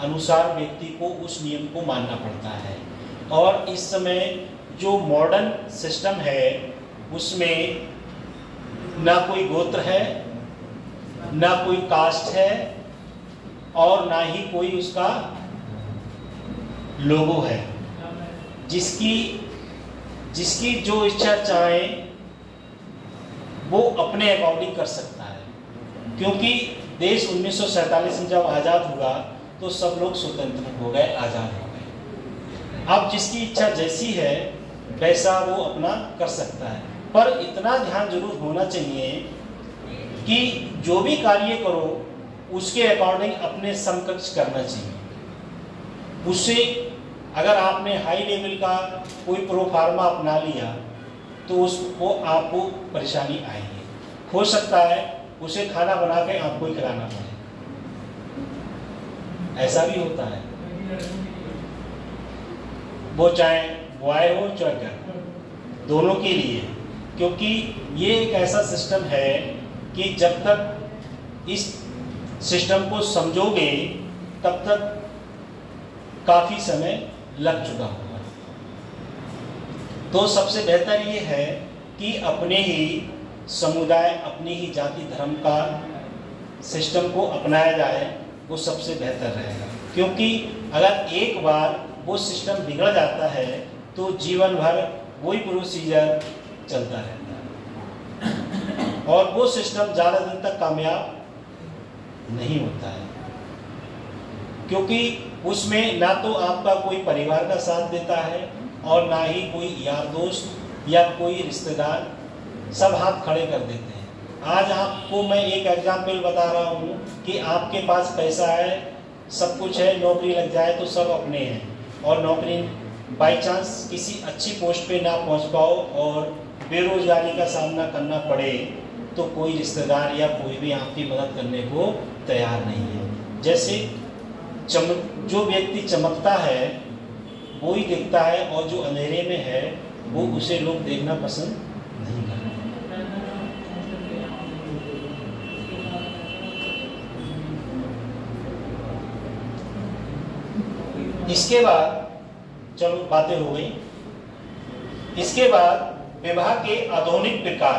अनुसार व्यक्ति को उस नियम को मानना पड़ता है। और इस समय जो मॉडर्न सिस्टम है उसमें ना कोई गोत्र है, ना कोई कास्ट है और ना ही कोई उसका लोगो है। जिसकी जो इच्छा चाहे वो अपने अकॉर्डिंग कर सकता है, क्योंकि देश 1947 में जब आज़ाद हुआ तो सब लोग स्वतंत्र हो गए, आज़ाद हो गए। अब जिसकी इच्छा जैसी है वैसा वो अपना कर सकता है, पर इतना ध्यान जरूर होना चाहिए कि जो भी कार्य करो उसके अकॉर्डिंग अपने समकक्ष करना चाहिए। उससे अगर आपने हाई लेवल का कोई प्रोफार्मा अपना लिया तो उसको आपको परेशानी आएगी। हो सकता है उसे खाना बना के आपको ही खिलाना पड़े, ऐसा भी होता है। वो चाहे बॉय हो चाहे गर्ल, दोनों के लिए, क्योंकि ये एक ऐसा सिस्टम है कि जब तक इस सिस्टम को समझोगे तब तक काफ़ी समय लग चुका होगा। तो सबसे बेहतर ये है कि अपने ही समुदाय, अपनी ही जाति धर्म का सिस्टम को अपनाया जाए, वो सबसे बेहतर रहेगा। क्योंकि अगर एक बार वो सिस्टम बिगड़ जाता है तो जीवन भर वही प्रोसीजर चलता रहता है और वो सिस्टम ज़्यादा दिन तक कामयाब नहीं होता है, क्योंकि उसमें ना तो आपका कोई परिवार का साथ देता है और ना ही कोई यार दोस्त या कोई रिश्तेदार, सब हाथ खड़े कर देते हैं। आज आपको मैं एक एग्जाम्पल बता रहा हूँ कि आपके पास पैसा है, सब कुछ है, नौकरी लग जाए तो सब अपने हैं, और नौकरी बाई चांस किसी अच्छी पोस्ट पे ना पहुँच पाओ और बेरोजगारी का सामना करना पड़े तो कोई रिश्तेदार या कोई भी आपकी मदद करने को तैयार नहीं है। जैसे जो व्यक्ति चमकता है वो ही दिखता है और जो अंधेरे में है वो उसे लोग देखना पसंद नहीं करते। इसके बाद चलो बातें हो गई। इसके बाद विवाह के आधुनिक प्रकार,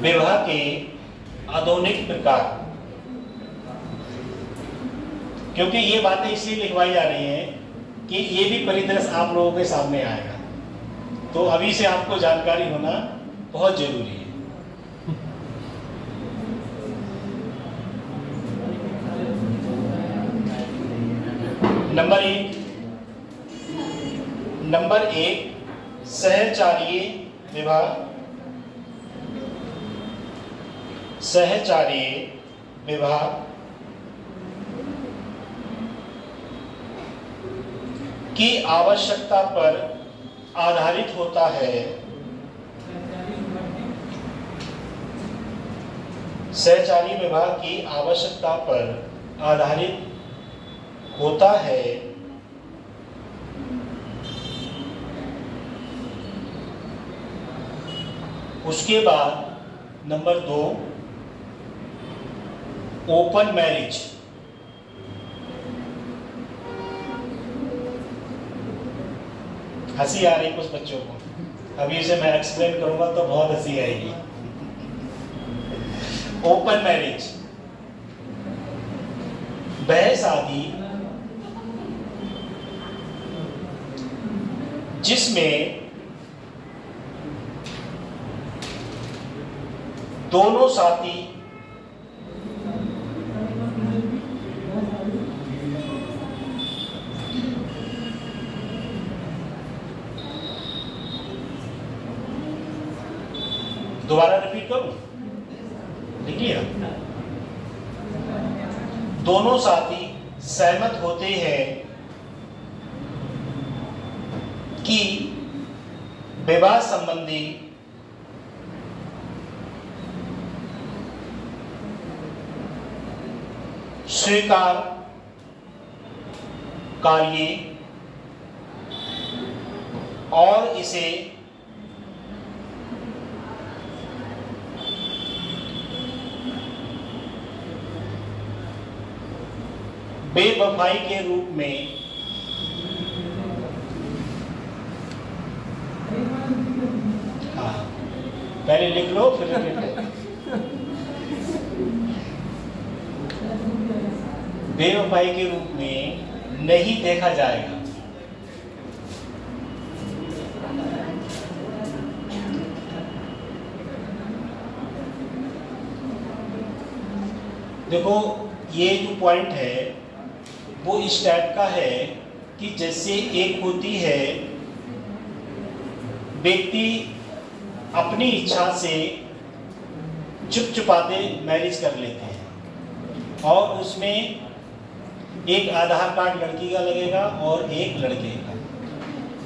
विवाह के आधुनिक प्रकार, क्योंकि ये बातें इसलिए लिखवाई जा रही हैं कि ये भी परिदृश्य आप लोगों के सामने आएगा, तो अभी से आपको जानकारी होना बहुत जरूरी है। नंबर एक सहचारीय विवाह। सहचारीय विवाह की आवश्यकता पर आधारित होता है। सहचारी विवाह की आवश्यकता पर आधारित होता है। उसके बाद नंबर 2 ओपन मैरिज। हंसी आ रही कुछ बच्चों को, अभी इसे मैं एक्सप्लेन करूंगा तो बहुत हंसी आएगी। ओपन मैरिज वह शादी जिसमें दोनों साथी दोबारा रिपीट करूं, लिख लिया। दोनों साथी सहमत होते हैं कि विवाह संबंधी स्वीकार कार्य और इसे बेवफाई के रूप में पहले लिख लो फिर बेवफाई के रूप में नहीं देखा जाएगा। देखो ये जो पॉइंट है वो इस टाइप का है कि जैसे एक होती है व्यक्ति अपनी इच्छा से चुपचुपाते मैरिज कर लेते हैं और उसमें एक आधार कार्ड लड़की का लगेगा और एक लड़के का,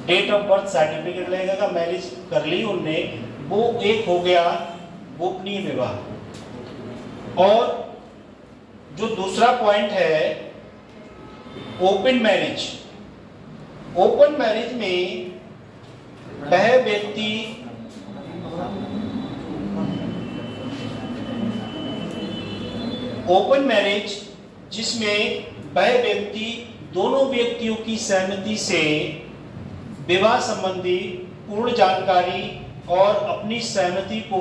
डेट ऑफ बर्थ सर्टिफिकेट लगेगा, मैरिज कर ली उनने, वो एक हो गया गोपनीय विवाह। और जो दूसरा पॉइंट है ओपन मैरिज। ओपन मैरिज में वह व्यक्ति ओपन मैरिज जिसमें वह व्यक्ति दोनों व्यक्तियों की सहमति से विवाह संबंधी पूर्ण जानकारी और अपनी सहमति को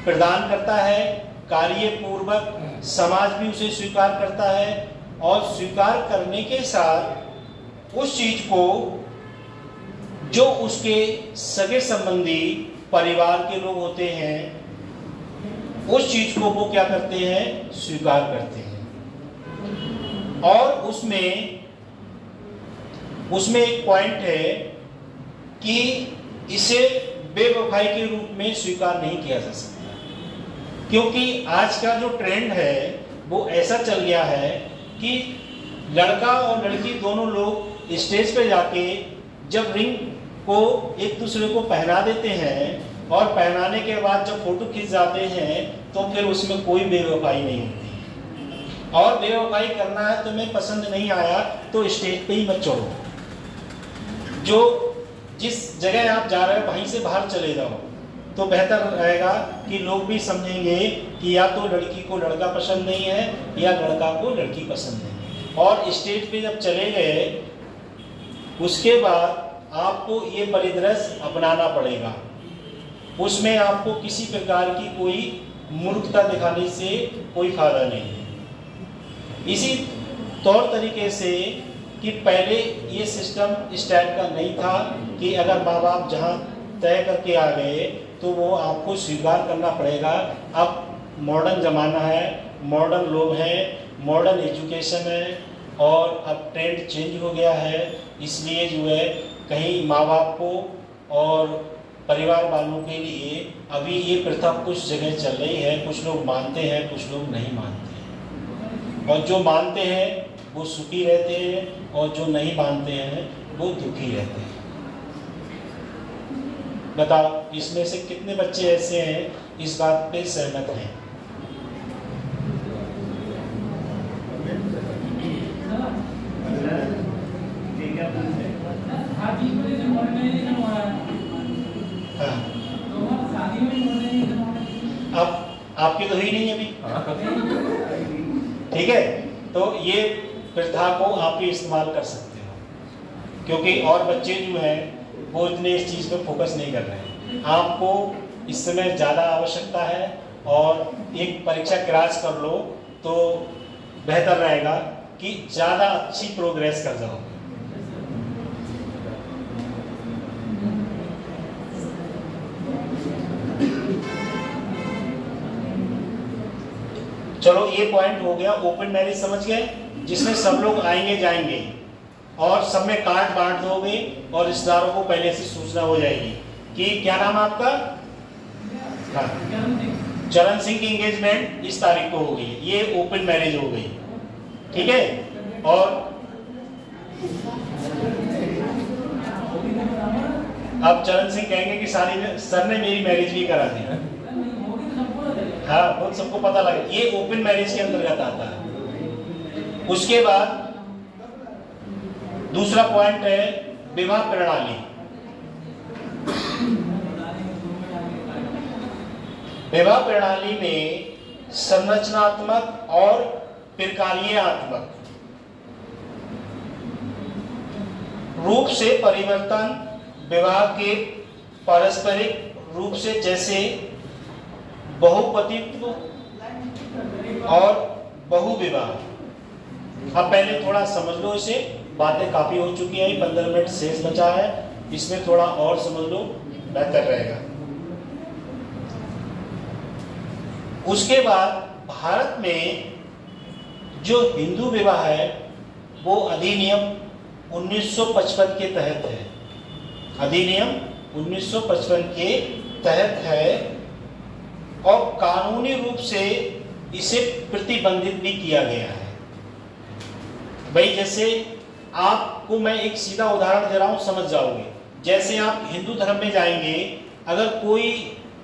प्रदान करता है। कार्यपूर्वक समाज भी उसे स्वीकार करता है और स्वीकार करने के साथ उस चीज को जो उसके सगे संबंधी परिवार के लोग होते हैं उस चीज को वो क्या करते हैं, स्वीकार करते हैं। और उसमें एक पॉइंट है कि इसे बेवफाई के रूप में स्वीकार नहीं किया जा सकता, क्योंकि आज का जो ट्रेंड है वो ऐसा चल गया है कि लड़का और लड़की दोनों लोग स्टेज पे जाके जब रिंग को एक दूसरे को पहना देते हैं और पहनाने के बाद जब फोटो खींच जाते हैं तो फिर उसमें कोई बेवफाई नहीं होती। और बेवफाई करना है, तुम्हें पसंद नहीं आया तो स्टेज पे ही मत चढ़ो, जो जिस जगह आप जा रहे हो वहीं से बाहर चले जाओ, तो बेहतर रहेगा कि लोग भी समझेंगे कि या तो लड़की को लड़का पसंद नहीं है या लड़का को लड़की पसंद नहीं है। और स्टेज पे जब चले गए उसके बाद आपको ये परिदृश्य अपनाना पड़ेगा, उसमें आपको किसी प्रकार की कोई मूर्खता दिखाने से कोई फायदा नहीं है। इसी तौर तरीके से कि पहले ये सिस्टम इस टाइप का नहीं था कि अगर माँ बाप जहाँ तय करके आ गए तो वो आपको स्वीकार करना पड़ेगा। अब मॉडर्न ज़माना है, मॉडर्न लोग हैं, मॉडर्न एजुकेशन है और अब ट्रेंड चेंज हो गया है, इसलिए जो है कहीं माँ बाप को और परिवार वालों के लिए अभी ये प्रथा कुछ जगह चल रही है। कुछ लोग मानते हैं, कुछ लोग नहीं मानते हैं, और जो मानते हैं वो सुखी रहते हैं और जो नहीं मानते हैं वो दुखी रहते हैं। बताओ इसमें से कितने बच्चे ऐसे हैं इस बात पे सहमत हैं? अब आपकी तो हुई नहीं अभी, ठीक है, तो ये प्रथा को आप ही इस्तेमाल कर सकते हो, क्योंकि और बच्चे जो हैं वो इतने इस चीज़ पे फोकस नहीं कर रहे हैं। आपको इस समय ज़्यादा आवश्यकता है और एक परीक्षा क्रैश कर लो तो बेहतर रहेगा कि ज़्यादा अच्छी प्रोग्रेस कर जाओ। चलो ये पॉइंट हो गया, ओपन मैरिज समझ गए, जिसमें सब लोग आएंगे जाएंगे और सब में कार्ड बांट दोगे और रिश्तेदारों को पहले से सूचना हो जाएगी कि क्या नाम है आपका, चरण सिंह की एंगेजमेंट इस तारीख को हो गई, ये ओपन मैरिज हो गई, ठीक है। और अब चरण सिंह कहेंगे कि सर ने मेरी मैरिज भी करा दी, हाँ बहुत सबको पता लगे, ये ओपन मैरिज के अंतर्गत आता है। उसके बाद दूसरा पॉइंट है विवाह प्रणाली। विवाह प्रणाली में संरचनात्मक और प्रकार्यात्मक रूप से परिवर्तन विवाह के पारस्परिक रूप से, जैसे बहुपतित्व और बहुविवाह। अब पहले थोड़ा समझ लो इसे, बातें काफी हो चुकी है, 15 मिनट शेष बचा है, इसमें थोड़ा और समझ लो बेहतर रहेगा। उसके बाद भारत में जो हिंदू विवाह है वो अधिनियम 1955 के तहत है, अधिनियम 1955 के तहत है और कानूनी रूप से इसे प्रतिबंधित भी किया गया है। भाई जैसे आपको मैं एक सीधा उदाहरण दे रहा हूं, समझ जाओगे। जैसे आप हिंदू धर्म में जाएंगे, अगर कोई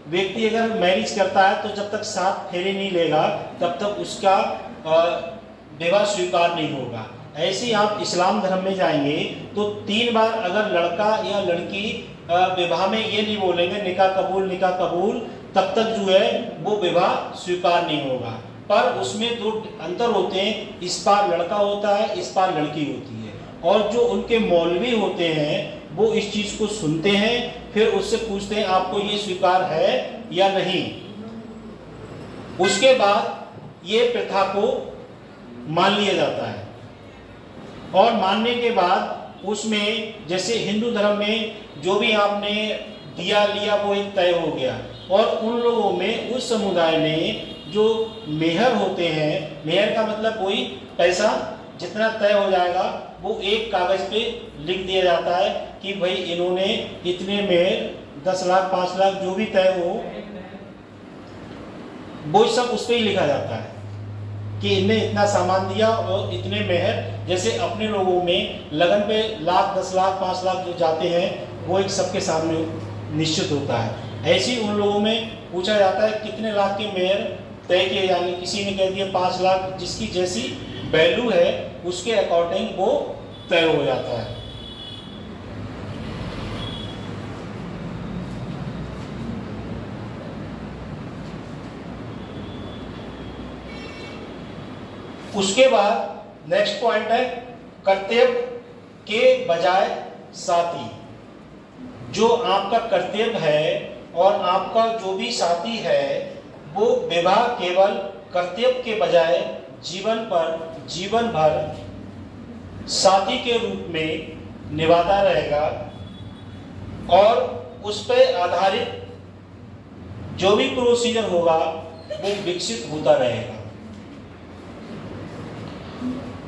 व्यक्ति अगर मैरिज करता है तो जब तक 7 फेरे नहीं लेगा तब तक उसका विवाह स्वीकार नहीं होगा। ऐसे ही आप इस्लाम धर्म में जाएंगे तो 3 बार अगर लड़का या लड़की विवाह में ये नहीं बोलेंगे निकाह कबूल, तब तक जो है वो विवाह स्वीकार नहीं होगा। पर उसमें दो अंतर होते हैं, इस पार लड़का होता है, इस पार लड़की होती है। और जो उनके मौलवी होते हैं वो इस चीज को सुनते हैं, फिर उससे पूछते हैं आपको ये स्वीकार है या नहीं। उसके बाद ये प्रथा को मान लिया जाता है, और मानने के बाद उसमें जैसे हिंदू धर्म में जो भी आपने दिया लिया वो एक तय हो गया, और उन लोगों में, उस समुदाय में जो मेहर होते हैं, मेहर का मतलब वही पैसा जितना तय हो जाएगा वो एक कागज पे लिख दिया जाता है कि भाई इन्होंने इतने मेहर 10 लाख 5 लाख जो भी तय हो वो सब उस पर ही लिखा जाता है कि इनने इतना सामान दिया और इतने मेहर। जैसे अपने लोगों में लगन पे लाख 10 लाख 5 लाख जो जाते हैं वो एक सबके सामने निश्चित होता है, ऐसे ही उन लोगों में पूछा जाता है कितने लाख के मेहर तय किए जाएंगे। किसी ने कह दिया 5 लाख, जिसकी जैसी वैल्यू है उसके अकॉर्डिंग वो तय हो जाता है। उसके बाद नेक्स्ट पॉइंट है कर्तव्य के बजाय साथी। जो आपका कर्तव्य है और आपका जो भी साथी है वो विवाह केवल कर्तव्य के बजाय जीवन भर साथी के रूप में निभाता रहेगा, और उस पर आधारित जो भी प्रोसीजर होगा वो विकसित होता रहेगा।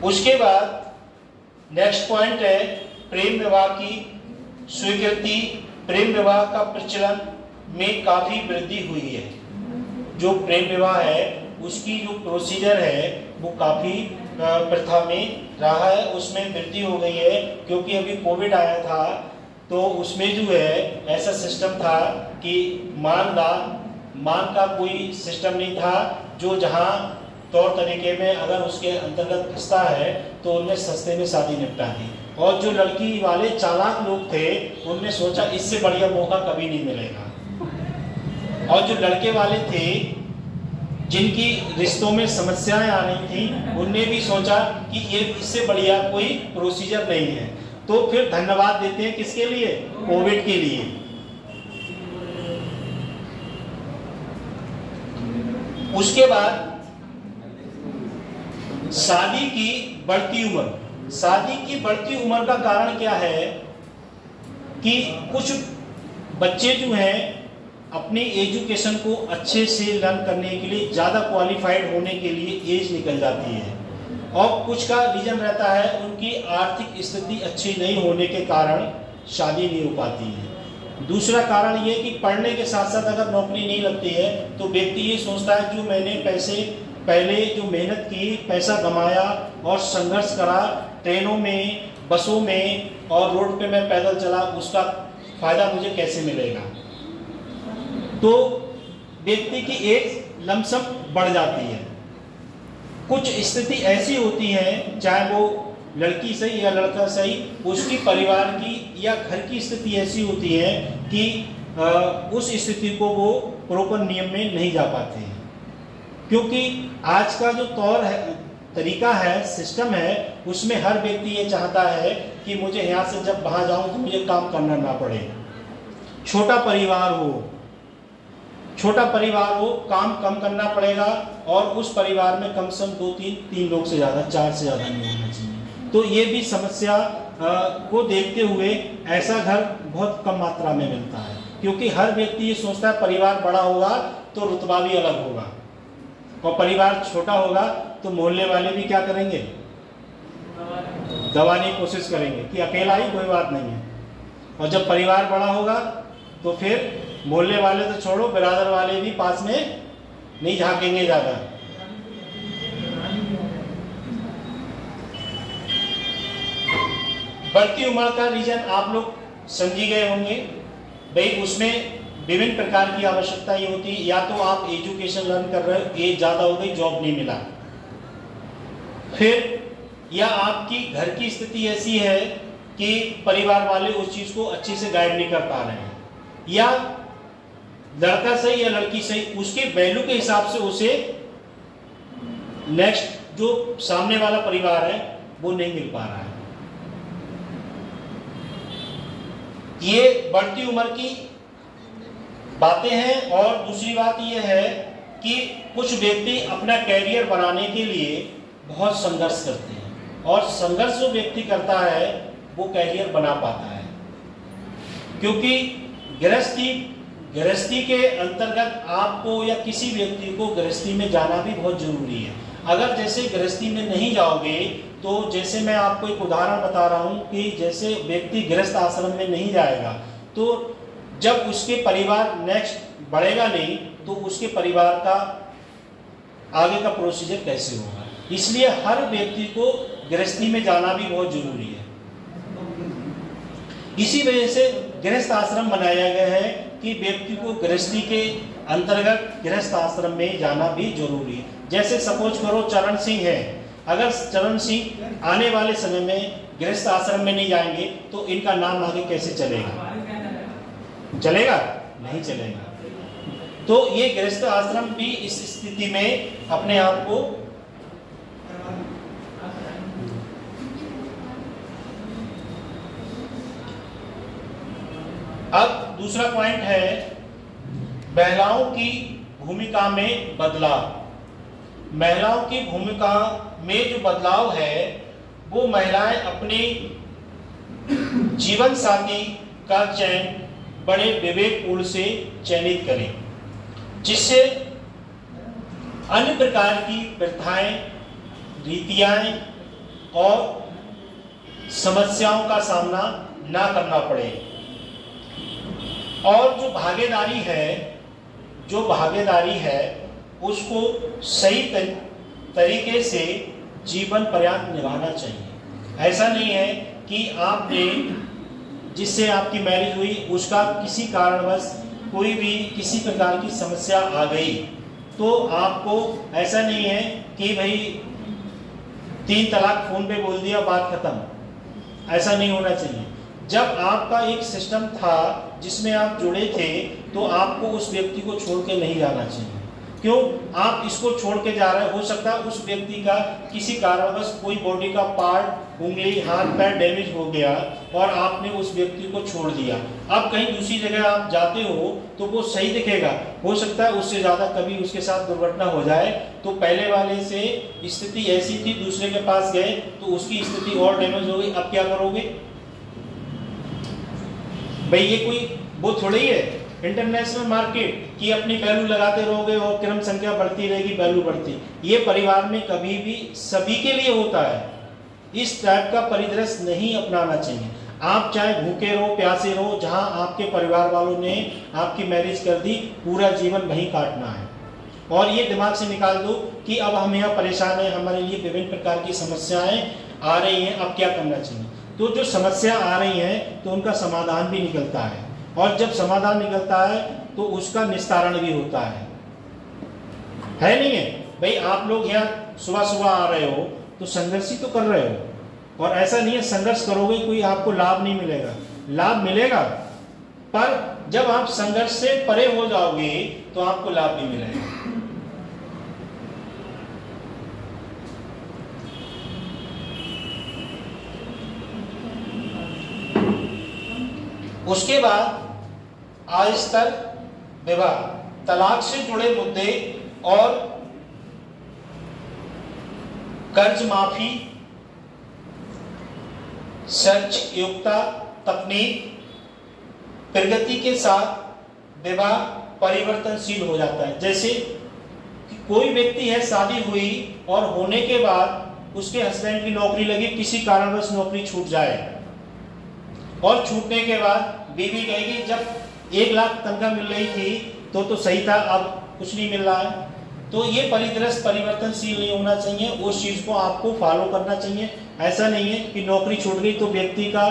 उसके बाद नेक्स्ट पॉइंट है प्रेम विवाह की स्वीकृति। प्रेम विवाह का प्रचलन में काफी वृद्धि हुई है। जो प्रेम विवाह है उसकी जो प्रोसीजर है वो काफी प्रथा में रहा है, उसमें वृद्धि हो गई है। क्योंकि अभी कोविड आया था तो उसमें जो है ऐसा सिस्टम था कि मान का कोई सिस्टम नहीं था। जो जहाँ तौर तरीके में अगर उसके अंतर्गत फंसता है तो उनने सस्ते में शादी निपटा दी, और जो लड़की वाले चालाक लोग थे उनने सोचा इससे बढ़िया मौका कभी नहीं मिलेगा, और जो लड़के वाले थे जिनकी रिश्तों में समस्याएं आ रही थी उनने भी सोचा कि ये इससे बढ़िया कोई प्रोसीजर नहीं है। तो फिर धन्यवाद देते हैं किसके लिए? कोविड के लिए। उसके बाद शादी की बढ़ती उम्र। शादी की बढ़ती उम्र का कारण क्या है कि कुछ बच्चे जो हैं अपनी एजुकेशन को अच्छे से लर्न करने के लिए, ज़्यादा क्वालिफाइड होने के लिए एज निकल जाती है, और कुछ का रीजन रहता है उनकी आर्थिक स्थिति अच्छी नहीं होने के कारण शादी नहीं हो पाती है। दूसरा कारण ये कि पढ़ने के साथ साथ अगर नौकरी नहीं लगती है तो व्यक्ति ये सोचता है जो मैंने पहले जो मेहनत की, पैसा कमाया और संघर्ष करा ट्रेनों में, बसों में और रोड पे मैं पैदल चला, उसका फायदा मुझे कैसे मिलेगा। तो व्यक्ति की एज लमसम बढ़ जाती है। कुछ स्थिति ऐसी होती है, चाहे वो लड़की सही या लड़का सही, उसकी परिवार की या घर की स्थिति ऐसी होती है कि उस स्थिति को वो प्रॉपर नियम में नहीं जा पाते हैं। क्योंकि आज का जो तौर है, तरीका है, सिस्टम है, उसमें हर व्यक्ति ये चाहता है कि मुझे यहाँ से जब वहाँ जाऊँ तो मुझे काम करना ना पड़े। छोटा परिवार हो, काम कम करना पड़ेगा, और उस परिवार में कम से कम 2-3 लोग से ज़्यादा, 4 से ज़्यादा नहीं होना चाहिए। तो ये भी समस्या को देखते हुए ऐसा घर बहुत कम मात्रा में मिलता है, क्योंकि हर व्यक्ति ये सोचता है परिवार बड़ा होगा तो रुतबा भी अलग होगा, और परिवार छोटा होगा तो मोहल्ले वाले भी क्या करेंगे, दबाने की कोशिश करेंगे कि अकेला ही कोई बात नहीं है। और जब परिवार बड़ा होगा तो फिर मोहल्ले वाले तो छोड़ो, बिरादर वाले भी पास में नहीं झांकेंगे ज़्यादा। बढ़ती उम्र का रीजन आप लोग समझी गए होंगे भाई। उसमें विभिन्न प्रकार की आवश्यकता ये होती है, या तो आप एजुकेशन लर्न कर रहे हो, एज ज़्यादा हो गई, जॉब नहीं मिला, फिर या आपकी घर की स्थिति ऐसी है कि परिवार वाले उस चीज़ को अच्छे से गाइड नहीं कर पा रहे हैं, या लड़का सही या लड़की सही उसके वैल्यू के हिसाब से उसे नेक्स्ट जो सामने वाला परिवार है वो नहीं मिल पा रहा है। ये बढ़ती उम्र की बातें हैं। और दूसरी बात यह है कि कुछ व्यक्ति अपना कैरियर बनाने के लिए बहुत संघर्ष करते हैं, और संघर्ष जो व्यक्ति करता है वो कैरियर बना पाता है, क्योंकि गृहस्थी के अंतर्गत आपको या किसी व्यक्ति को गृहस्थी में जाना भी बहुत जरूरी है। अगर जैसे गृहस्थी में नहीं जाओगे तो जैसे मैं आपको एक उदाहरण बता रहा हूँ कि जैसे व्यक्ति गृहस्थ आश्रम में नहीं जाएगा तो जब उसके परिवार नेक्स्ट बढ़ेगा नहीं तो उसके परिवार का आगे का प्रोसीजर कैसे होगा। इसलिए हर व्यक्ति को गृहस्थी में जाना भी बहुत जरूरी है। इसी वजह से गृहस्थ आश्रम बनाया गया है कि व्यक्ति को गृहस्थी के अंतर्गत गृहस्थ आश्रम में जाना भी जरूरी है। जैसे सपोज करो चरण सिंह है, अगर चरण सिंह आने वाले समय में गृहस्थ आश्रम में नहीं जाएंगे तो इनका नाम आगे कैसे चलेगा? चलेगा? नहीं चलेगा। तो ये गृहस्थ आश्रम भी इस स्थिति में अपने आप को अब दूसरा पॉइंट है महिलाओं की भूमिका में बदलाव। महिलाओं की भूमिका में जो बदलाव है वो महिलाएं अपने जीवन साथी का चयन बड़े विवेकपूर्ण से चयनित करें, जिससे अन्य प्रकार की प्रथाएं, रीतियां और समस्याओं का सामना ना करना पड़े। और जो भागीदारी है उसको सही तरीके से जीवन पर्यंत निभाना चाहिए। ऐसा नहीं है कि आपने जिससे आपकी मैरिज हुई उसका किसी कारणवश कोई भी किसी प्रकार की समस्या आ गई तो आपको ऐसा नहीं है कि भाई 3 तलाक फोन पे बोल दिया बात खत्म। ऐसा नहीं होना चाहिए। जब आपका एक सिस्टम था जिसमें आप जुड़े थे तो आपको उस व्यक्ति को छोड़ के नहीं जाना चाहिए। क्यों? आप इसको छोड़ के जा रहे हो सकता है उस व्यक्ति का किसी कारणवश कोई बॉडी का पार्ट, उंगली, हाथ पैर डैमेज हो गया और आपने उस व्यक्ति को छोड़ दिया। अब कहीं दूसरी जगह आप जाते हो तो वो सही दिखेगा, हो सकता है उससे ज़्यादा कभी उसके साथ दुर्घटना हो जाए। तो पहले वाले से स्थिति ऐसी थी, दूसरे के पास गए तो उसकी स्थिति और डैमेज हो गई। अब क्या करोगे भाई? ये कोई वो थोड़ी है इंटरनेशनल मार्केट की अपनी वैल्यू लगाते रहोगे और क्रम संख्या बढ़ती रहेगी, वैल्यू बढ़ती। ये परिवार में कभी भी सभी के लिए होता है। इस टाइप का परिदृश्य नहीं अपनाना चाहिए। आप चाहे भूखे रहो, प्यासे रहो, जहां आपके परिवार वालों ने आपकी मैरिज कर दी पूरा जीवन वहीं काटना है। और ये दिमाग से निकाल दो कि अब हम यहाँ परेशान हैं, हमारे लिए विभिन्न प्रकार की समस्याएं आ रही हैं, अब क्या करना चाहिए। तो जो समस्या आ रही हैं तो उनका समाधान भी निकलता है, और जब समाधान निकलता है तो उसका निस्तारण भी होता है नहीं है? भाई आप लोग यहाँ सुबह सुबह आ रहे हो तो संघर्ष ही तो कर रहे हो। और ऐसा नहीं है संघर्ष करोगे कोई आपको लाभ नहीं मिलेगा, लाभ मिलेगा, पर जब आप संघर्ष से परे हो जाओगे तो आपको लाभ भी मिलेगा। उसके बाद आयस्तर विवाह, तलाक से जुड़े मुद्दे और कर्ज माफी, शैक्षिक योग्यता, तकनीक, प्रगति के साथ विवाह परिवर्तनशील हो जाता है। जैसे कोई व्यक्ति है, शादी हुई और होने के बाद उसके हस्बैंड की नौकरी लगी, किसी कारणवश नौकरी छूट जाए और छूटने के बाद बीवी कहेगी जब 1 लाख तनख्वाह मिल रही थी तो सही था, अब कुछ नहीं मिल रहा है। तो ये परिदृश्य परिवर्तनशील नहीं होना चाहिए, उस चीज़ को आपको फॉलो करना चाहिए। ऐसा नहीं है कि नौकरी छूट गई तो व्यक्ति का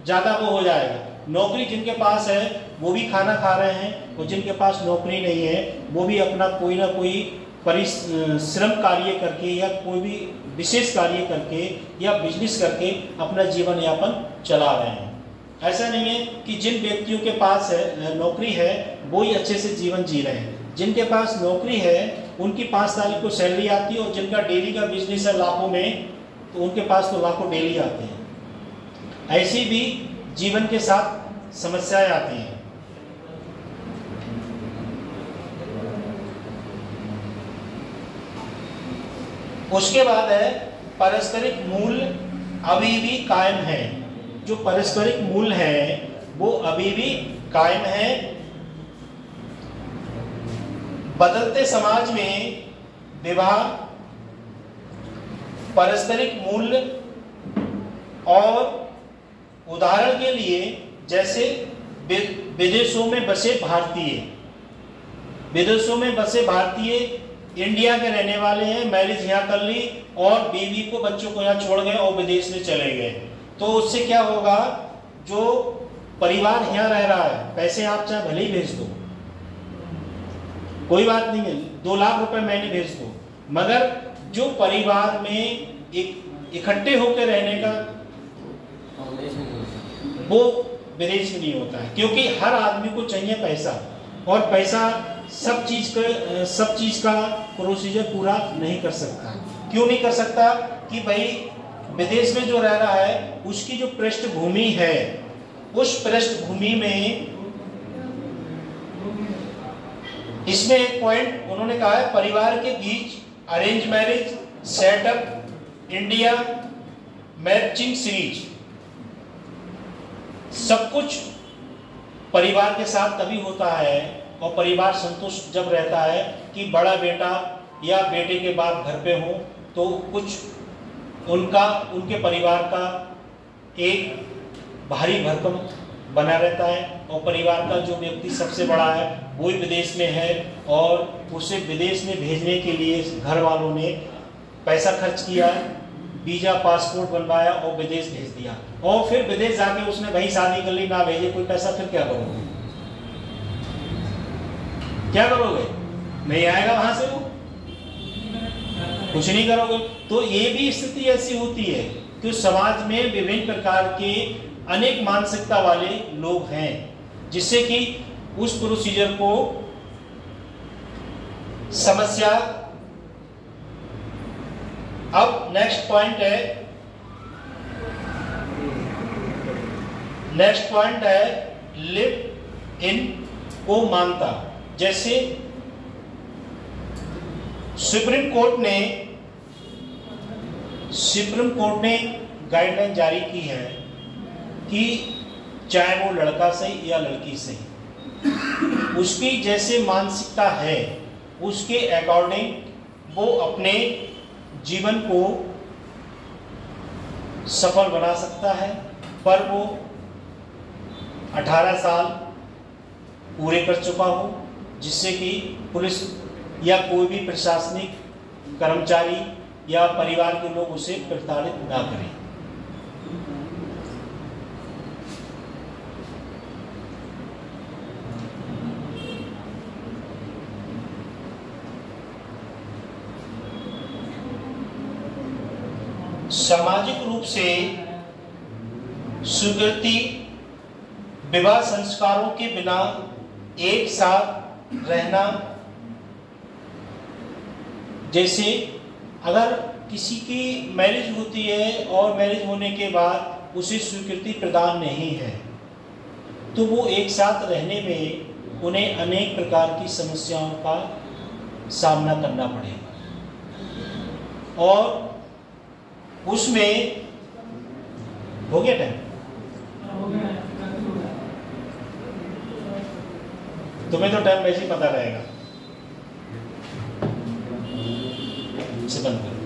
ज़्यादा वो हो जाएगा। नौकरी जिनके पास है वो भी खाना खा रहे हैं, और जिनके पास नौकरी नहीं है वो भी अपना कोई ना कोई परिश्रम कार्य करके या कोई भी विशेष कार्य करके या बिजनेस करके अपना जीवन यापन चला रहे हैं। ऐसा नहीं है कि जिन व्यक्तियों के पास है नौकरी है वो ही अच्छे से जीवन जी रहे हैं। जिनके पास नौकरी है उनकी 5 तारीख को सैलरी आती है, और जिनका डेली का बिजनेस है लाखों में, तो उनके पास तो लाखों डेली आते हैं। ऐसी भी जीवन के साथ समस्याएं आती हैं। उसके बाद है पारस्परिक मूल्य अभी भी कायम है। जो पारस्परिक मूल्य है वो अभी भी कायम है। बदलते समाज में विवाह, पारस्परिक मूल्य, और उदाहरण के लिए जैसे विदेशों में बसे भारतीय इंडिया के रहने वाले हैं, मैरिज यहाँ कर ली और बीवी को बच्चों को यहाँ छोड़ गए और विदेश में चले गए, तो उससे क्या होगा, जो परिवार यहाँ रह रहा है, पैसे आप चाहे भले ही भेज दो, कोई बात नहीं है, 2 लाख रुपए महीने भेज दो, मगर जो परिवार में एक इकट्ठे होकर रहने का वो विदेश में नहीं होता है, क्योंकि हर आदमी को चाहिए पैसा, और पैसा सब चीज का प्रोसीजर पूरा नहीं कर सकता। क्यों नहीं कर सकता? कि भाई विदेश में जो रह रहा है उसकी जो पृष्ठभूमि है, उस पृष्ठभूमि में इसमें एक पॉइंट उन्होंने कहा है, परिवार के बीच arrange marriage, setup, India, matching series, सब कुछ परिवार के साथ तभी होता है, और परिवार संतुष्ट जब रहता है कि बड़ा बेटा या बेटे के बाप घर पे हो, तो कुछ उनके परिवार का एक भारी भरकम बना रहता है, और परिवार का जो व्यक्ति सबसे बड़ा है वो ही विदेश में है, और उसे विदेश में भेजने के लिए घर वालों ने पैसा खर्च किया, वीजा पासपोर्ट बनवाया और विदेश भेज दिया, और फिर विदेश जाके उसने वही शादी कर ली, ना भेजे कोई पैसा, फिर क्या करोगे? नहीं आएगा वहां से, वो कुछ नहीं करोगे। तो ये भी स्थिति ऐसी होती है कि समाज में विभिन्न प्रकार के अनेक मानसिकता वाले लोग हैं, जिससे कि उस प्रोसीजर को समस्या। अब नेक्स्ट पॉइंट है लिव इन को मानता। जैसे सुप्रीम कोर्ट ने गाइडलाइन जारी की है कि चाहे वो लड़का सही या लड़की सही, उसकी जैसे मानसिकता है उसके अकॉर्डिंग वो अपने जीवन को सफल बना सकता है, पर वो 18 साल पूरे कर चुका हो, जिससे कि पुलिस या कोई भी प्रशासनिक कर्मचारी या परिवार के लोग उसे प्रताड़ित ना करें। सामाजिक रूप से स्वीकृति विवाह संस्कारों के बिना एक साथ रहना। जैसे अगर किसी की मैरिज होती है और मैरिज होने के बाद उसे स्वीकृति प्रदान नहीं है, तो वो एक साथ रहने में उन्हें अनेक प्रकार की समस्याओं का सामना करना पड़ेगा, और उसमें हो गया टाइम, तुम्हें तो टाइम वैसे ही पता रहेगा, से बंद कर।